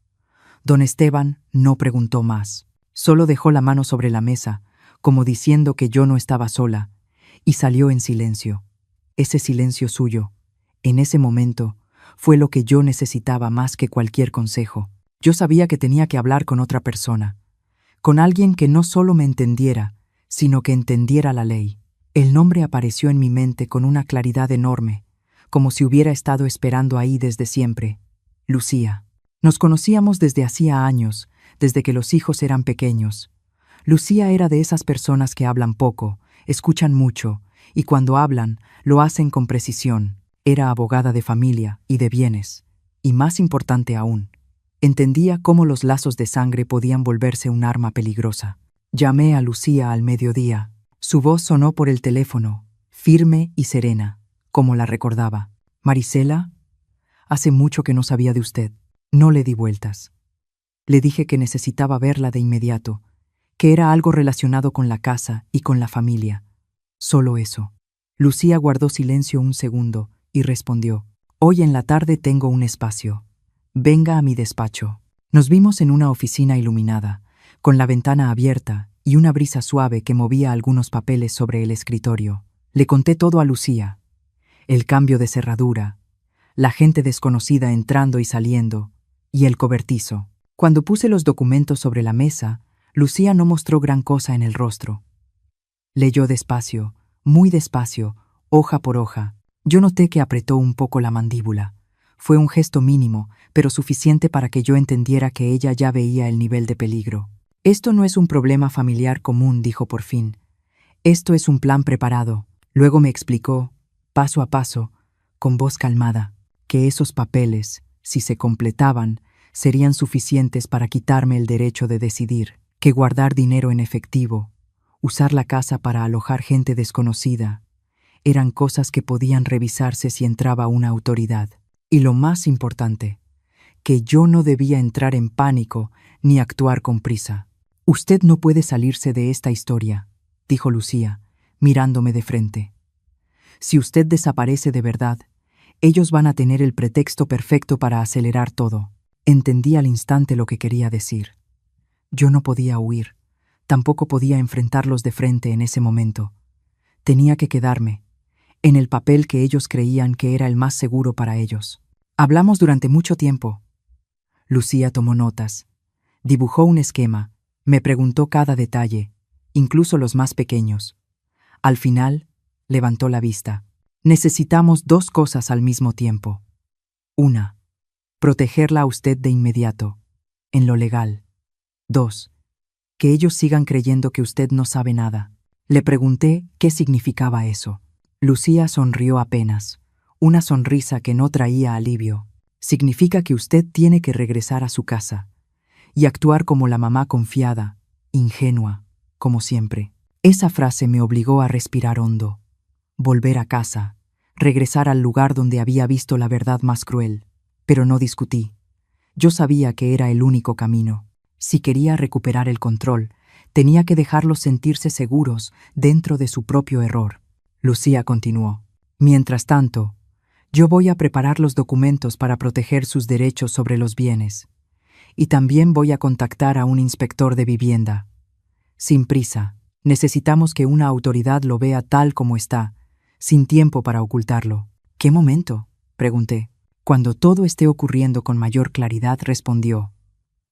Don Esteban no preguntó más. Solo dejó la mano sobre la mesa, como diciendo que yo no estaba sola, y salió en silencio. Ese silencio suyo, en ese momento, fue lo que yo necesitaba más que cualquier consejo. Yo sabía que tenía que hablar con otra persona, con alguien que no solo me entendiera, sino que entendiera la ley. El nombre apareció en mi mente con una claridad enorme, como si hubiera estado esperando ahí desde siempre. Lucía. Nos conocíamos desde hacía años, desde que los hijos eran pequeños. Lucía era de esas personas que hablan poco, escuchan mucho, y cuando hablan, lo hacen con precisión. Era abogada de familia y de bienes, y más importante aún, entendía cómo los lazos de sangre podían volverse un arma peligrosa. Llamé a Lucía al mediodía. Su voz sonó por el teléfono, firme y serena, como la recordaba. «Marisela, hace mucho que no sabía de usted». No le di vueltas. Le dije que necesitaba verla de inmediato, que era algo relacionado con la casa y con la familia. Solo eso. Lucía guardó silencio un segundo y respondió, «Hoy en la tarde tengo un espacio. Venga a mi despacho». Nos vimos en una oficina iluminada, con la ventana abierta y una brisa suave que movía algunos papeles sobre el escritorio. Le conté todo a Lucía. El cambio de cerradura, la gente desconocida entrando y saliendo, y el cobertizo. Cuando puse los documentos sobre la mesa, Lucía no mostró gran cosa en el rostro. Leyó despacio, muy despacio, hoja por hoja. Yo noté que apretó un poco la mandíbula. Fue un gesto mínimo, pero suficiente para que yo entendiera que ella ya veía el nivel de peligro. «Esto no es un problema familiar común», dijo por fin. «Esto es un plan preparado». Luego me explicó, paso a paso, con voz calmada, que esos papeles, si se completaban, serían suficientes para quitarme el derecho de decidir, que guardar dinero en efectivo, usar la casa para alojar gente desconocida, eran cosas que podían revisarse si entraba una autoridad. Y lo más importante, que yo no debía entrar en pánico ni actuar con prisa. «Usted no puede salirse de esta historia», dijo Lucía, mirándome de frente. «Si usted desaparece de verdad, ellos van a tener el pretexto perfecto para acelerar todo». Entendí al instante lo que quería decir. Yo no podía huir, tampoco podía enfrentarlos de frente en ese momento. Tenía que quedarme, en el papel que ellos creían que era el más seguro para ellos. Hablamos durante mucho tiempo. Lucía tomó notas, dibujó un esquema, me preguntó cada detalle, incluso los más pequeños. Al final, levantó la vista. «Necesitamos dos cosas al mismo tiempo. Una, protegerla a usted de inmediato, en lo legal. 2. Que ellos sigan creyendo que usted no sabe nada». Le pregunté qué significaba eso. Lucía sonrió apenas, una sonrisa que no traía alivio. «Significa que usted tiene que regresar a su casa y actuar como la mamá confiada, ingenua, como siempre». Esa frase me obligó a respirar hondo, volver a casa, regresar al lugar donde había visto la verdad más cruel. Pero no discutí. Yo sabía que era el único camino. Si quería recuperar el control, tenía que dejarlos sentirse seguros dentro de su propio error. Lucía continuó. Mientras tanto, yo voy a preparar los documentos para proteger sus derechos sobre los bienes. Y también voy a contactar a un inspector de vivienda. Sin prisa, necesitamos que una autoridad lo vea tal como está, sin tiempo para ocultarlo. ¿Qué momento?, pregunté. Cuando todo esté ocurriendo con mayor claridad, respondió.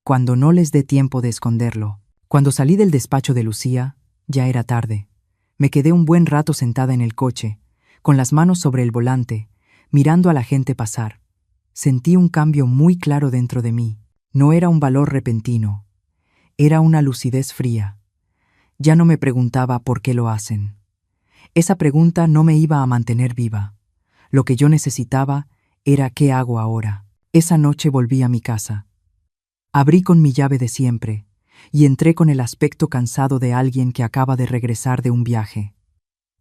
Cuando no les dé tiempo de esconderlo. Cuando salí del despacho de Lucía, ya era tarde. Me quedé un buen rato sentada en el coche, con las manos sobre el volante, mirando a la gente pasar. Sentí un cambio muy claro dentro de mí. No era un valor repentino. Era una lucidez fría. Ya no me preguntaba por qué lo hacen. Esa pregunta no me iba a mantener viva. Lo que yo necesitaba era ¿qué hago ahora? Esa noche volví a mi casa. Abrí con mi llave de siempre y entré con el aspecto cansado de alguien que acaba de regresar de un viaje.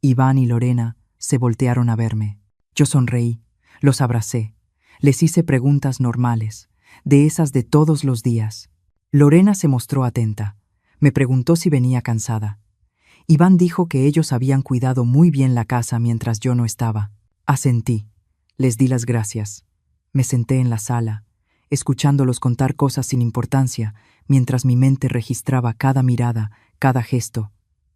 Iván y Lorena se voltearon a verme. Yo sonreí, los abracé, les hice preguntas normales, de esas de todos los días. Lorena se mostró atenta. Me preguntó si venía cansada. Iván dijo que ellos habían cuidado muy bien la casa mientras yo no estaba. Asentí. Les di las gracias. Me senté en la sala, escuchándolos contar cosas sin importancia, mientras mi mente registraba cada mirada, cada gesto.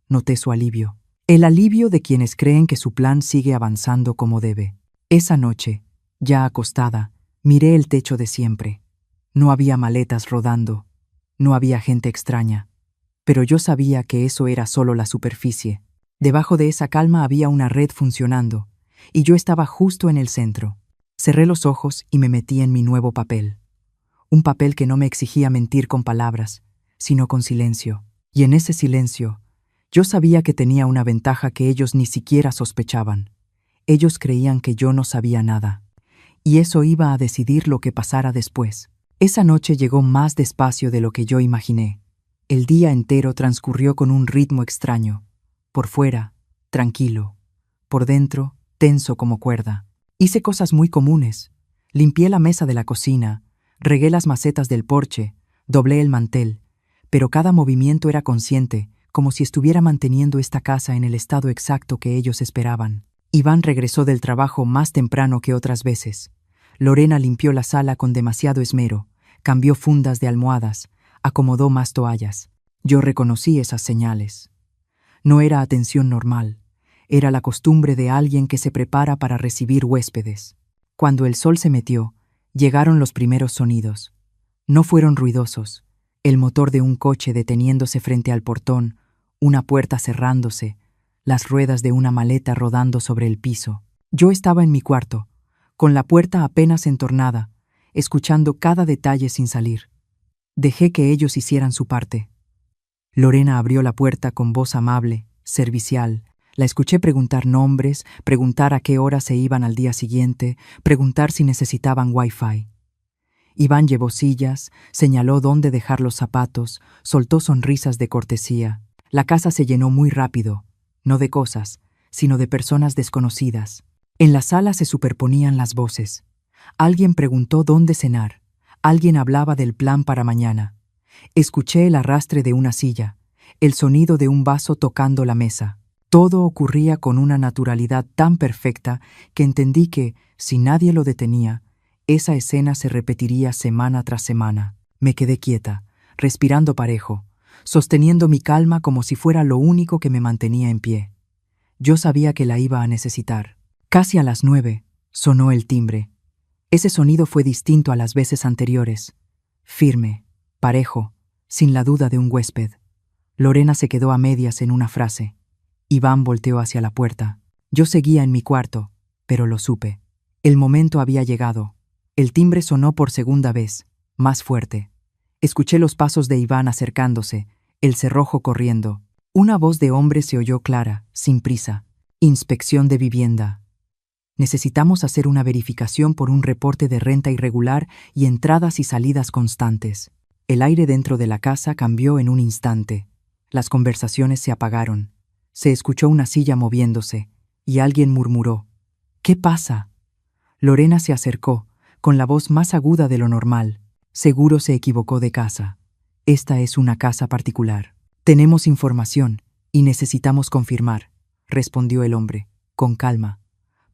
Noté su alivio. El alivio de quienes creen que su plan sigue avanzando como debe. Esa noche, ya acostada, miré el techo de siempre. No había maletas rodando. No había gente extraña. Pero yo sabía que eso era solo la superficie. Debajo de esa calma había una red funcionando, y yo estaba justo en el centro. Cerré los ojos y me metí en mi nuevo papel. Un papel que no me exigía mentir con palabras, sino con silencio. Y en ese silencio, yo sabía que tenía una ventaja que ellos ni siquiera sospechaban. Ellos creían que yo no sabía nada. Y eso iba a decidir lo que pasara después. Esa noche llegó más despacio de lo que yo imaginé. El día entero transcurrió con un ritmo extraño. Por fuera, tranquilo. Por dentro, tenso como cuerda. Hice cosas muy comunes. Limpié la mesa de la cocina, regué las macetas del porche, doblé el mantel, pero cada movimiento era consciente, como si estuviera manteniendo esta casa en el estado exacto que ellos esperaban. Iván regresó del trabajo más temprano que otras veces. Lorena limpió la sala con demasiado esmero, cambió fundas de almohadas, acomodó más toallas. Yo reconocí esas señales. No era atención normal. Era la costumbre de alguien que se prepara para recibir huéspedes. Cuando el sol se metió, llegaron los primeros sonidos. No fueron ruidosos. El motor de un coche deteniéndose frente al portón, una puerta cerrándose, las ruedas de una maleta rodando sobre el piso. Yo estaba en mi cuarto, con la puerta apenas entornada, escuchando cada detalle sin salir. Dejé que ellos hicieran su parte. Lorena abrió la puerta con voz amable, servicial. La escuché preguntar nombres, preguntar a qué hora se iban al día siguiente, preguntar si necesitaban Wi-Fi. Iván llevó sillas, señaló dónde dejar los zapatos, soltó sonrisas de cortesía. La casa se llenó muy rápido, no de cosas, sino de personas desconocidas. En la sala se superponían las voces. Alguien preguntó dónde cenar. Alguien hablaba del plan para mañana. Escuché el arrastre de una silla, el sonido de un vaso tocando la mesa. Todo ocurría con una naturalidad tan perfecta que entendí que, si nadie lo detenía, esa escena se repetiría semana tras semana. Me quedé quieta, respirando parejo, sosteniendo mi calma como si fuera lo único que me mantenía en pie. Yo sabía que la iba a necesitar. Casi a las 9, sonó el timbre. Ese sonido fue distinto a las veces anteriores. Firme, parejo, sin la duda de un huésped. Lorena se quedó a medias en una frase. Iván volteó hacia la puerta. Yo seguía en mi cuarto, pero lo supe. El momento había llegado. El timbre sonó por segunda vez, más fuerte. Escuché los pasos de Iván acercándose, el cerrojo corriendo. Una voz de hombre se oyó clara, sin prisa. Inspección de vivienda. Necesitamos hacer una verificación por un reporte de renta irregular y entradas y salidas constantes. El aire dentro de la casa cambió en un instante. Las conversaciones se apagaron. Se escuchó una silla moviéndose, y alguien murmuró: ¿Qué pasa? Lorena se acercó, con la voz más aguda de lo normal. Seguro se equivocó de casa. Esta es una casa particular. Tenemos información, y necesitamos confirmar, respondió el hombre. con calma.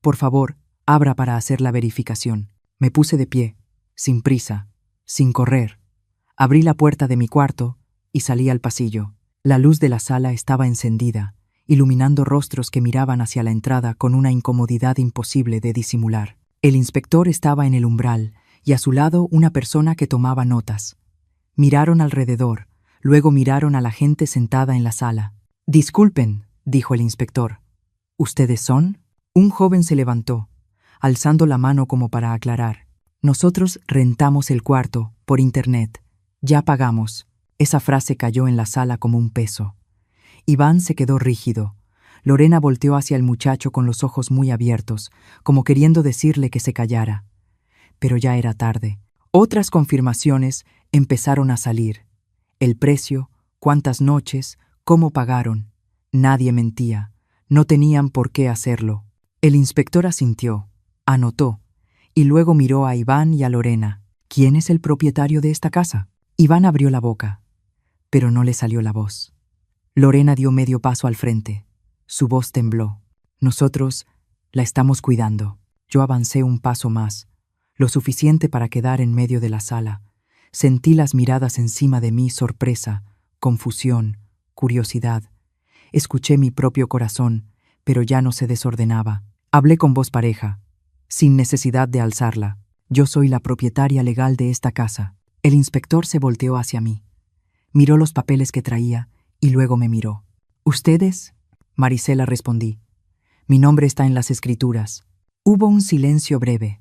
Por favor, abra para hacer la verificación. Me puse de pie, sin prisa, sin correr. Abrí la puerta de mi cuarto y salí al pasillo. La luz de la sala estaba encendida, iluminando rostros que miraban hacia la entrada con una incomodidad imposible de disimular. El inspector estaba en el umbral y a su lado una persona que tomaba notas. Miraron alrededor, luego miraron a la gente sentada en la sala. «Disculpen», dijo el inspector. «¿Ustedes son?» Un joven se levantó, alzando la mano como para aclarar. «Nosotros rentamos el cuarto, por internet. Ya pagamos». Esa frase cayó en la sala como un peso. Iván se quedó rígido. Lorena volteó hacia el muchacho con los ojos muy abiertos, como queriendo decirle que se callara. Pero ya era tarde. Otras confirmaciones empezaron a salir. El precio, cuántas noches, cómo pagaron. Nadie mentía. No tenían por qué hacerlo. El inspector asintió, anotó, y luego miró a Iván y a Lorena. «¿Quién es el propietario de esta casa?» Iván abrió la boca, pero no le salió la voz. Lorena dio medio paso al frente. Su voz tembló. «Nosotros la estamos cuidando». Yo avancé un paso más, lo suficiente para quedar en medio de la sala. Sentí las miradas encima de mí, sorpresa, confusión, curiosidad. Escuché mi propio corazón, pero ya no se desordenaba. Hablé con voz pareja, sin necesidad de alzarla. «Yo soy la propietaria legal de esta casa». El inspector se volteó hacia mí. Miró los papeles que traía y luego me miró. «¿Ustedes?» Marisela, respondí. «Mi nombre está en las escrituras». Hubo un silencio breve.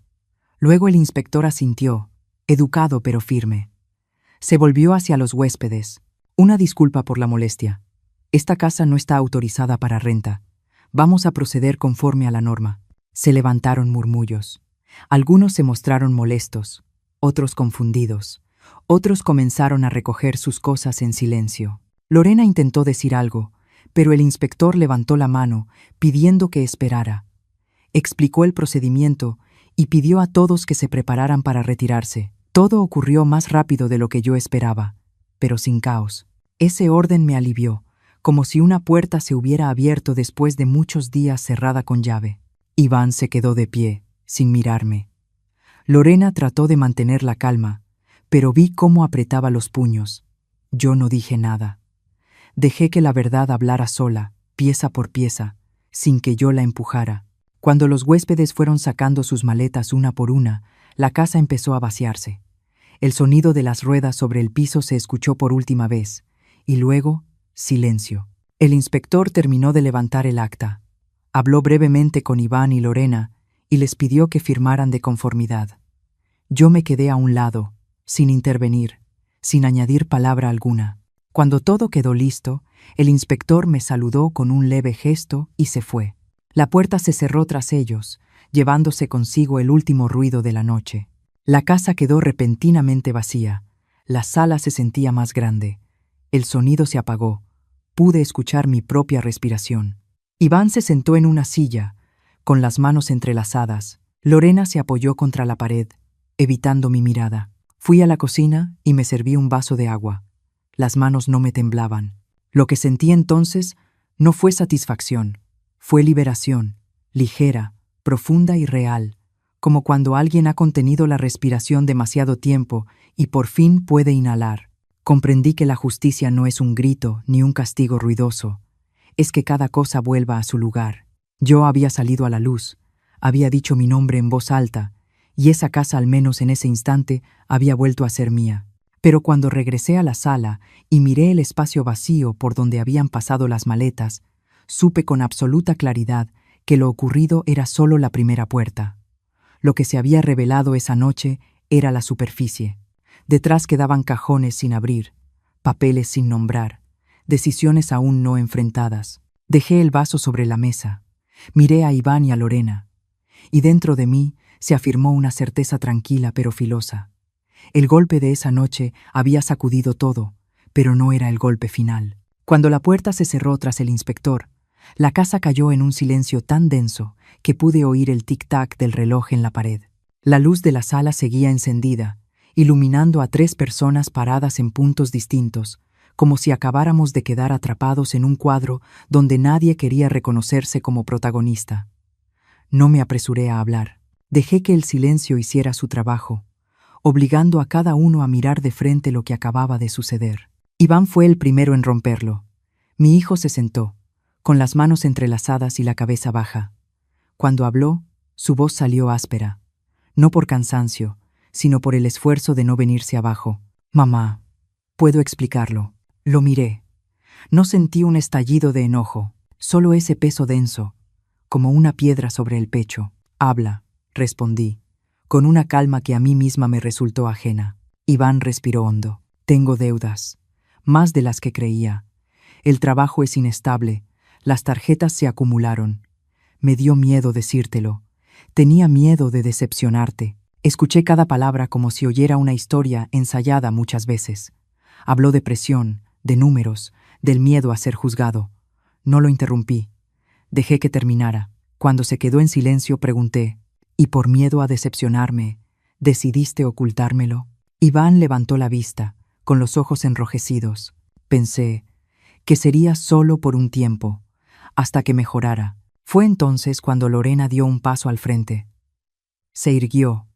Luego el inspector asintió, educado pero firme. Se volvió hacia los huéspedes. «Una disculpa por la molestia. Esta casa no está autorizada para renta. Vamos a proceder conforme a la norma». Se levantaron murmullos. Algunos se mostraron molestos, otros confundidos. Otros comenzaron a recoger sus cosas en silencio. Lorena intentó decir algo, pero el inspector levantó la mano, pidiendo que esperara. Explicó el procedimiento y pidió a todos que se prepararan para retirarse. Todo ocurrió más rápido de lo que yo esperaba, pero sin caos. Ese orden me alivió, como si una puerta se hubiera abierto después de muchos días cerrada con llave. Iván se quedó de pie, sin mirarme. Lorena trató de mantener la calma, pero vi cómo apretaba los puños. Yo no dije nada. Dejé que la verdad hablara sola, pieza por pieza, sin que yo la empujara. Cuando los huéspedes fueron sacando sus maletas una por una, la casa empezó a vaciarse. El sonido de las ruedas sobre el piso se escuchó por última vez, y luego, silencio. El inspector terminó de levantar el acta. Habló brevemente con Iván y Lorena y les pidió que firmaran de conformidad. Yo me quedé a un lado, sin intervenir, sin añadir palabra alguna. Cuando todo quedó listo, el inspector me saludó con un leve gesto y se fue. La puerta se cerró tras ellos, llevándose consigo el último ruido de la noche. La casa quedó repentinamente vacía. La sala se sentía más grande. El sonido se apagó. Pude escuchar mi propia respiración. Iván se sentó en una silla, con las manos entrelazadas. Lorena se apoyó contra la pared, evitando mi mirada. Fui a la cocina y me serví un vaso de agua. Las manos no me temblaban. Lo que sentí entonces no fue satisfacción, fue liberación, ligera, profunda y real, como cuando alguien ha contenido la respiración demasiado tiempo y por fin puede inhalar. Comprendí que la justicia no es un grito ni un castigo ruidoso, es que cada cosa vuelva a su lugar. Yo había salido a la luz, había dicho mi nombre en voz alta, y esa casa, al menos en ese instante, había vuelto a ser mía. Pero cuando regresé a la sala y miré el espacio vacío por donde habían pasado las maletas, supe con absoluta claridad que lo ocurrido era solo la primera puerta. Lo que se había revelado esa noche era la superficie. Detrás quedaban cajones sin abrir, papeles sin nombrar, decisiones aún no enfrentadas. Dejé el vaso sobre la mesa, miré a Iván y a Lorena, y dentro de mí se afirmó una certeza tranquila pero filosa. El golpe de esa noche había sacudido todo, pero no era el golpe final. Cuando la puerta se cerró tras el inspector, la casa cayó en un silencio tan denso que pude oír el tic-tac del reloj en la pared. La luz de la sala seguía encendida, iluminando a 3 personas paradas en puntos distintos, como si acabáramos de quedar atrapados en un cuadro donde nadie quería reconocerse como protagonista. No me apresuré a hablar. Dejé que el silencio hiciera su trabajo, obligando a cada uno a mirar de frente lo que acababa de suceder. Iván fue el primero en romperlo. Mi hijo se sentó, con las manos entrelazadas y la cabeza baja. Cuando habló, su voz salió áspera, no por cansancio, sino por el esfuerzo de no venirse abajo. Mamá, puedo explicarlo. Lo miré. No sentí un estallido de enojo, solo ese peso denso, como una piedra sobre el pecho. Habla, respondí, con una calma que a mí misma me resultó ajena. Iván respiró hondo. Tengo deudas, más de las que creía. El trabajo es inestable, las tarjetas se acumularon. Me dio miedo decírtelo. Tenía miedo de decepcionarte. Escuché cada palabra como si oyera una historia ensayada muchas veces. Habló de presión, de números, del miedo a ser juzgado. No lo interrumpí. Dejé que terminara. Cuando se quedó en silencio pregunté, ¿y por miedo a decepcionarme, decidiste ocultármelo? Iván levantó la vista, con los ojos enrojecidos. Pensé que sería solo por un tiempo, hasta que mejorara. Fue entonces cuando Lorena dio un paso al frente. Se irguió,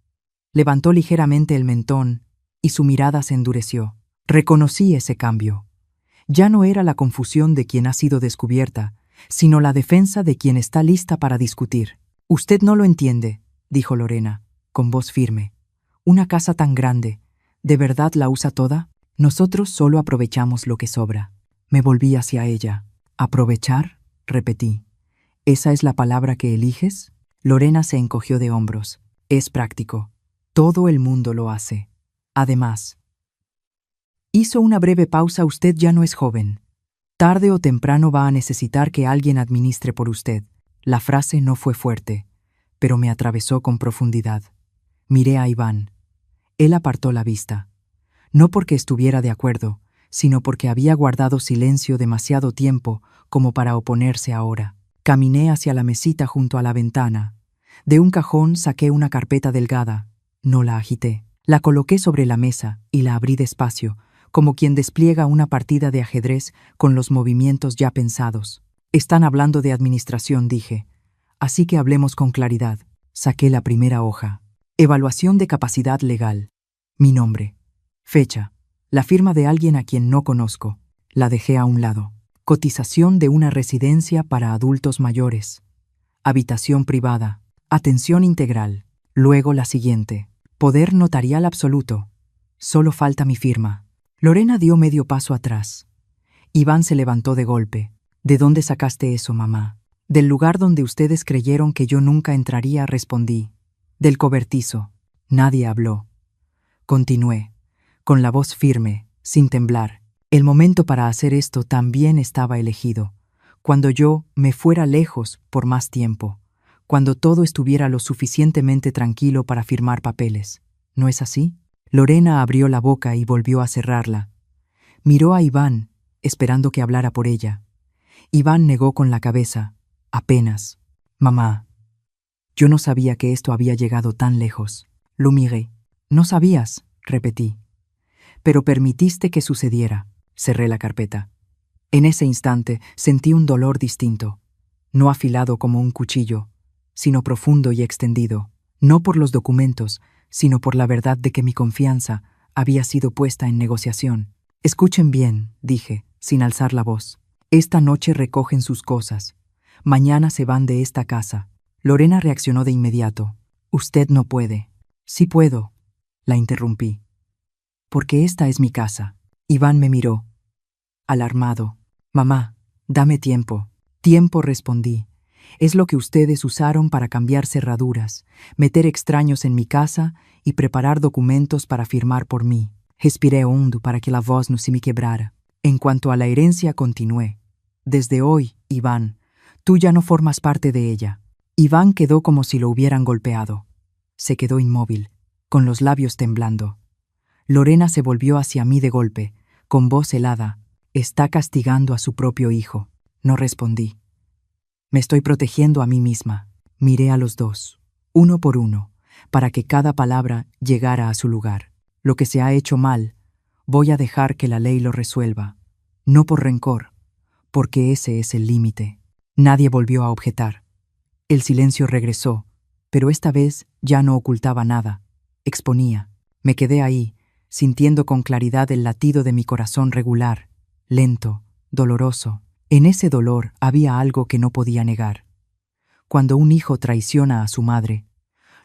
levantó ligeramente el mentón y su mirada se endureció. Reconocí ese cambio. Ya no era la confusión de quien ha sido descubierta, sino la defensa de quien está lista para discutir. Usted no lo entiende, dijo Lorena, con voz firme. Una casa tan grande, ¿de verdad la usa toda? Nosotros solo aprovechamos lo que sobra. Me volví hacia ella. ¿Aprovechar? Repetí. ¿Esa es la palabra que eliges? Lorena se encogió de hombros. Es práctico. Todo el mundo lo hace. Además, hizo una breve pausa. Usted ya no es joven. Tarde o temprano va a necesitar que alguien administre por usted. La frase no fue fuerte, pero me atravesó con profundidad. Miré a Iván. Él apartó la vista. No porque estuviera de acuerdo, sino porque había guardado silencio demasiado tiempo como para oponerse ahora. Caminé hacia la mesita junto a la ventana. De un cajón saqué una carpeta delgada. No la agité. La coloqué sobre la mesa y la abrí despacio, como quien despliega una partida de ajedrez con los movimientos ya pensados. Están hablando de administración, dije. Así que hablemos con claridad. Saqué la primera hoja. Evaluación de capacidad legal. Mi nombre. Fecha. La firma de alguien a quien no conozco. La dejé a un lado. Cotización de una residencia para adultos mayores. Habitación privada. Atención integral. Luego la siguiente. Poder notarial absoluto. Solo falta mi firma. Lorena dio medio paso atrás. Iván se levantó de golpe. ¿De dónde sacaste eso, mamá? Del lugar donde ustedes creyeron que yo nunca entraría, respondí. Del cobertizo. Nadie habló. Continué, con la voz firme, sin temblar. El momento para hacer esto también estaba elegido. Cuando yo me fuera lejos por más tiempo. Cuando todo estuviera lo suficientemente tranquilo para firmar papeles. ¿No es así? Lorena abrió la boca y volvió a cerrarla. Miró a Iván, esperando que hablara por ella. Iván negó con la cabeza. Apenas. Mamá. Yo no sabía que esto había llegado tan lejos. Lo miré. No sabías, repetí. Pero permitiste que sucediera. Cerré la carpeta. En ese instante sentí un dolor distinto. No afilado como un cuchillo, sino profundo y extendido. No por los documentos, sino por la verdad de que mi confianza había sido puesta en negociación. Escuchen bien, dije, sin alzar la voz. Esta noche recogen sus cosas. Mañana se van de esta casa. Lorena reaccionó de inmediato. Usted no puede. Sí puedo, la interrumpí. Porque esta es mi casa. Iván me miró, alarmado. Mamá, dame tiempo. Tiempo, respondí. Es lo que ustedes usaron para cambiar cerraduras, meter extraños en mi casa y preparar documentos para firmar por mí. Respiré hondo para que la voz no se me quebrara. En cuanto a la herencia, continué. Desde hoy, Iván, tú ya no formas parte de ella. Iván quedó como si lo hubieran golpeado. Se quedó inmóvil, con los labios temblando. Lorena se volvió hacia mí de golpe, con voz helada. Está castigando a su propio hijo. No respondí. Me estoy protegiendo a mí misma. Miré a los dos, uno por uno, para que cada palabra llegara a su lugar. Lo que se ha hecho mal, voy a dejar que la ley lo resuelva. No por rencor, porque ese es el límite. Nadie volvió a objetar. El silencio regresó, pero esta vez ya no ocultaba nada, exponía. Me quedé ahí, sintiendo con claridad el latido de mi corazón regular, lento, doloroso. En ese dolor había algo que no podía negar. Cuando un hijo traiciona a su madre,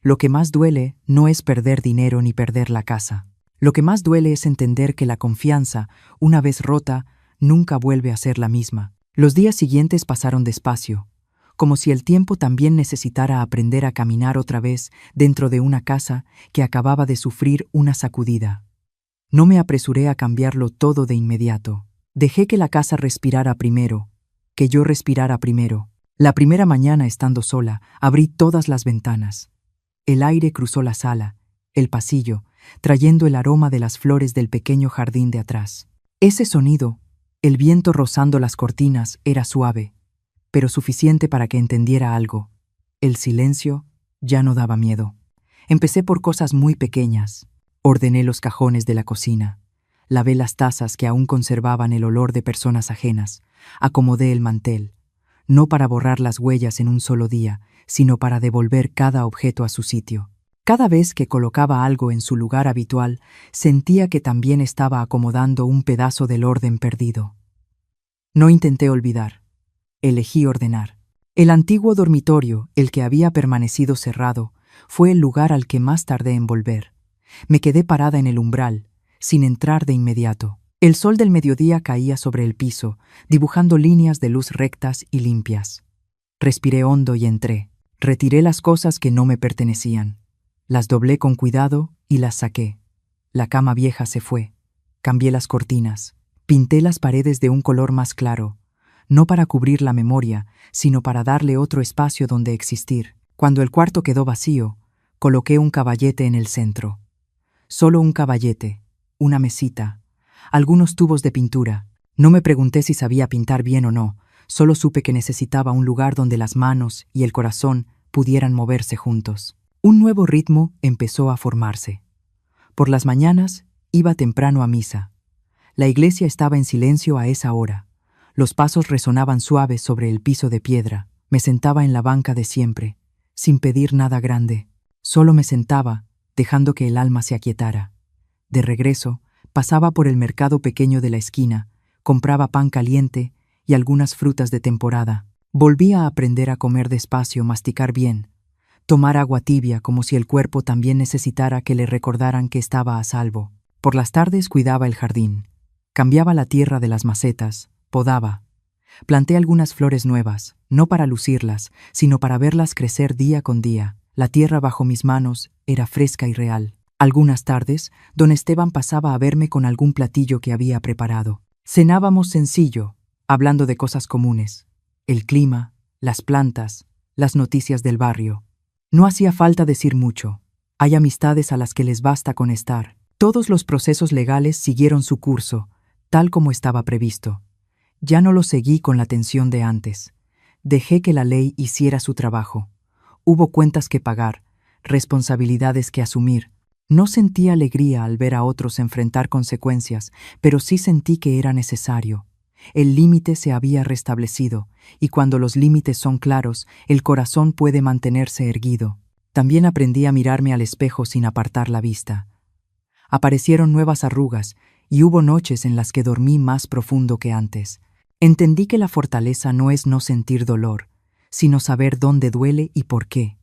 lo que más duele no es perder dinero ni perder la casa. Lo que más duele es entender que la confianza, una vez rota, nunca vuelve a ser la misma. Los días siguientes pasaron despacio, como si el tiempo también necesitara aprender a caminar otra vez dentro de una casa que acababa de sufrir una sacudida. No me apresuré a cambiarlo todo de inmediato. Dejé que la casa respirara primero, que yo respirara primero. La primera mañana, estando sola, abrí todas las ventanas. El aire cruzó la sala, el pasillo, trayendo el aroma de las flores del pequeño jardín de atrás. Ese sonido, el viento rozando las cortinas, era suave, pero suficiente para que entendiera algo. El silencio ya no daba miedo. Empecé por cosas muy pequeñas. Ordené los cajones de la cocina. Lavé las tazas que aún conservaban el olor de personas ajenas. Acomodé el mantel, no para borrar las huellas en un solo día, sino para devolver cada objeto a su sitio. Cada vez que colocaba algo en su lugar habitual, sentía que también estaba acomodando un pedazo del orden perdido. No intenté olvidar. Elegí ordenar. El antiguo dormitorio, el que había permanecido cerrado, fue el lugar al que más tardé en volver. Me quedé parada en el umbral, sin entrar de inmediato. El sol del mediodía caía sobre el piso, dibujando líneas de luz rectas y limpias. Respiré hondo y entré. Retiré las cosas que no me pertenecían. Las doblé con cuidado y las saqué. La cama vieja se fue. Cambié las cortinas. Pinté las paredes de un color más claro, no para cubrir la memoria, sino para darle otro espacio donde existir. Cuando el cuarto quedó vacío, coloqué un caballete en el centro. Solo un caballete, una mesita, algunos tubos de pintura. No me pregunté si sabía pintar bien o no, solo supe que necesitaba un lugar donde las manos y el corazón pudieran moverse juntos. Un nuevo ritmo empezó a formarse. Por las mañanas iba temprano a misa. La iglesia estaba en silencio a esa hora. Los pasos resonaban suaves sobre el piso de piedra. Me sentaba en la banca de siempre, sin pedir nada grande. Solo me sentaba, dejando que el alma se aquietara. De regreso, pasaba por el mercado pequeño de la esquina, compraba pan caliente y algunas frutas de temporada. Volvía a aprender a comer despacio, masticar bien, tomar agua tibia como si el cuerpo también necesitara que le recordaran que estaba a salvo. Por las tardes cuidaba el jardín. Cambiaba la tierra de las macetas, podaba. Planté algunas flores nuevas, no para lucirlas, sino para verlas crecer día con día. La tierra bajo mis manos era fresca y real. Algunas tardes, don Esteban pasaba a verme con algún platillo que había preparado. Cenábamos sencillo, hablando de cosas comunes. El clima, las plantas, las noticias del barrio. No hacía falta decir mucho. Hay amistades a las que les basta con estar. Todos los procesos legales siguieron su curso, tal como estaba previsto. Ya no lo seguí con la tensión de antes. Dejé que la ley hiciera su trabajo. Hubo cuentas que pagar, responsabilidades que asumir. No sentí alegría al ver a otros enfrentar consecuencias, pero sí sentí que era necesario. El límite se había restablecido, y cuando los límites son claros, el corazón puede mantenerse erguido. También aprendí a mirarme al espejo sin apartar la vista. Aparecieron nuevas arrugas, y hubo noches en las que dormí más profundo que antes. Entendí que la fortaleza no es no sentir dolor, sino saber dónde duele y por qué,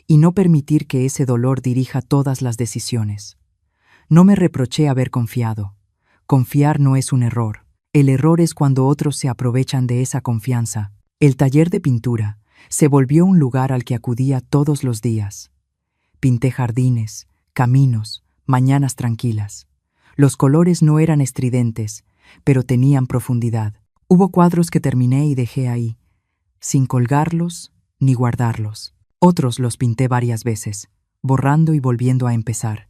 y no permitir que ese dolor dirija todas las decisiones. No me reproché haber confiado. Confiar no es un error. El error es cuando otros se aprovechan de esa confianza. El taller de pintura se volvió un lugar al que acudía todos los días. Pinté jardines, caminos, mañanas tranquilas. Los colores no eran estridentes, pero tenían profundidad. Hubo cuadros que terminé y dejé ahí, sin colgarlos ni guardarlos. Otros los pinté varias veces, borrando y volviendo a empezar.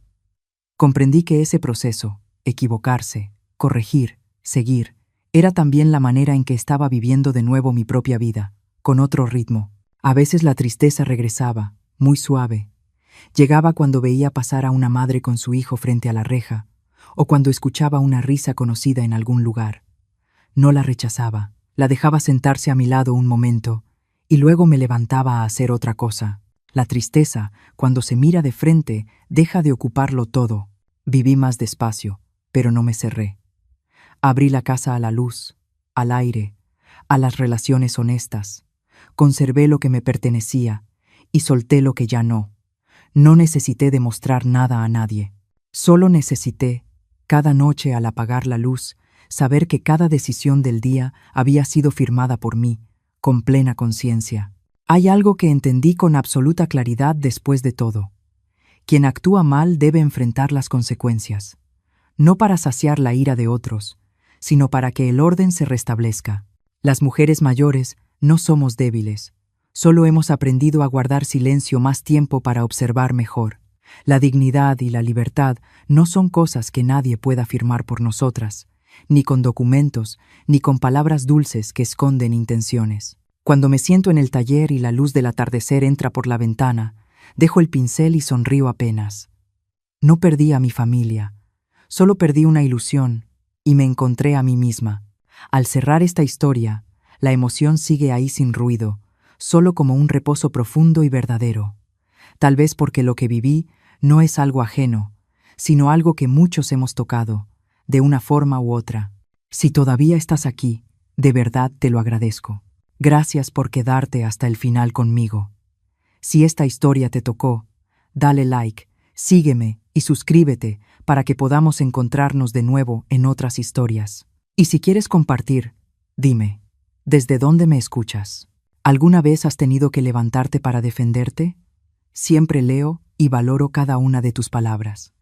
Comprendí que ese proceso, equivocarse, corregir, seguir, era también la manera en que estaba viviendo de nuevo mi propia vida, con otro ritmo. A veces la tristeza regresaba, muy suave. Llegaba cuando veía pasar a una madre con su hijo frente a la reja, o cuando escuchaba una risa conocida en algún lugar. No la rechazaba, la dejaba sentarse a mi lado un momento, y luego me levantaba a hacer otra cosa. La tristeza, cuando se mira de frente, deja de ocuparlo todo. Viví más despacio, pero no me cerré. Abrí la casa a la luz, al aire, a las relaciones honestas. Conservé lo que me pertenecía y solté lo que ya no. No necesité demostrar nada a nadie. Solo necesité, cada noche al apagar la luz, saber que cada decisión del día había sido firmada por mí, con plena conciencia. Hay algo que entendí con absoluta claridad después de todo. Quien actúa mal debe enfrentar las consecuencias, no para saciar la ira de otros, sino para que el orden se restablezca. Las mujeres mayores no somos débiles, solo hemos aprendido a guardar silencio más tiempo para observar mejor. La dignidad y la libertad no son cosas que nadie pueda firmar por nosotras, ni con documentos, ni con palabras dulces que esconden intenciones. Cuando me siento en el taller y la luz del atardecer entra por la ventana, dejo el pincel y sonrío apenas. No perdí a mi familia, solo perdí una ilusión y me encontré a mí misma. Al cerrar esta historia, la emoción sigue ahí sin ruido, solo como un reposo profundo y verdadero. Tal vez porque lo que viví no es algo ajeno, sino algo que muchos hemos tocado, de una forma u otra. Si todavía estás aquí, de verdad te lo agradezco. Gracias por quedarte hasta el final conmigo. Si esta historia te tocó, dale like, sígueme y suscríbete para que podamos encontrarnos de nuevo en otras historias. Y si quieres compartir, dime, ¿desde dónde me escuchas? ¿Alguna vez has tenido que levantarte para defenderte? Siempre leo y valoro cada una de tus palabras.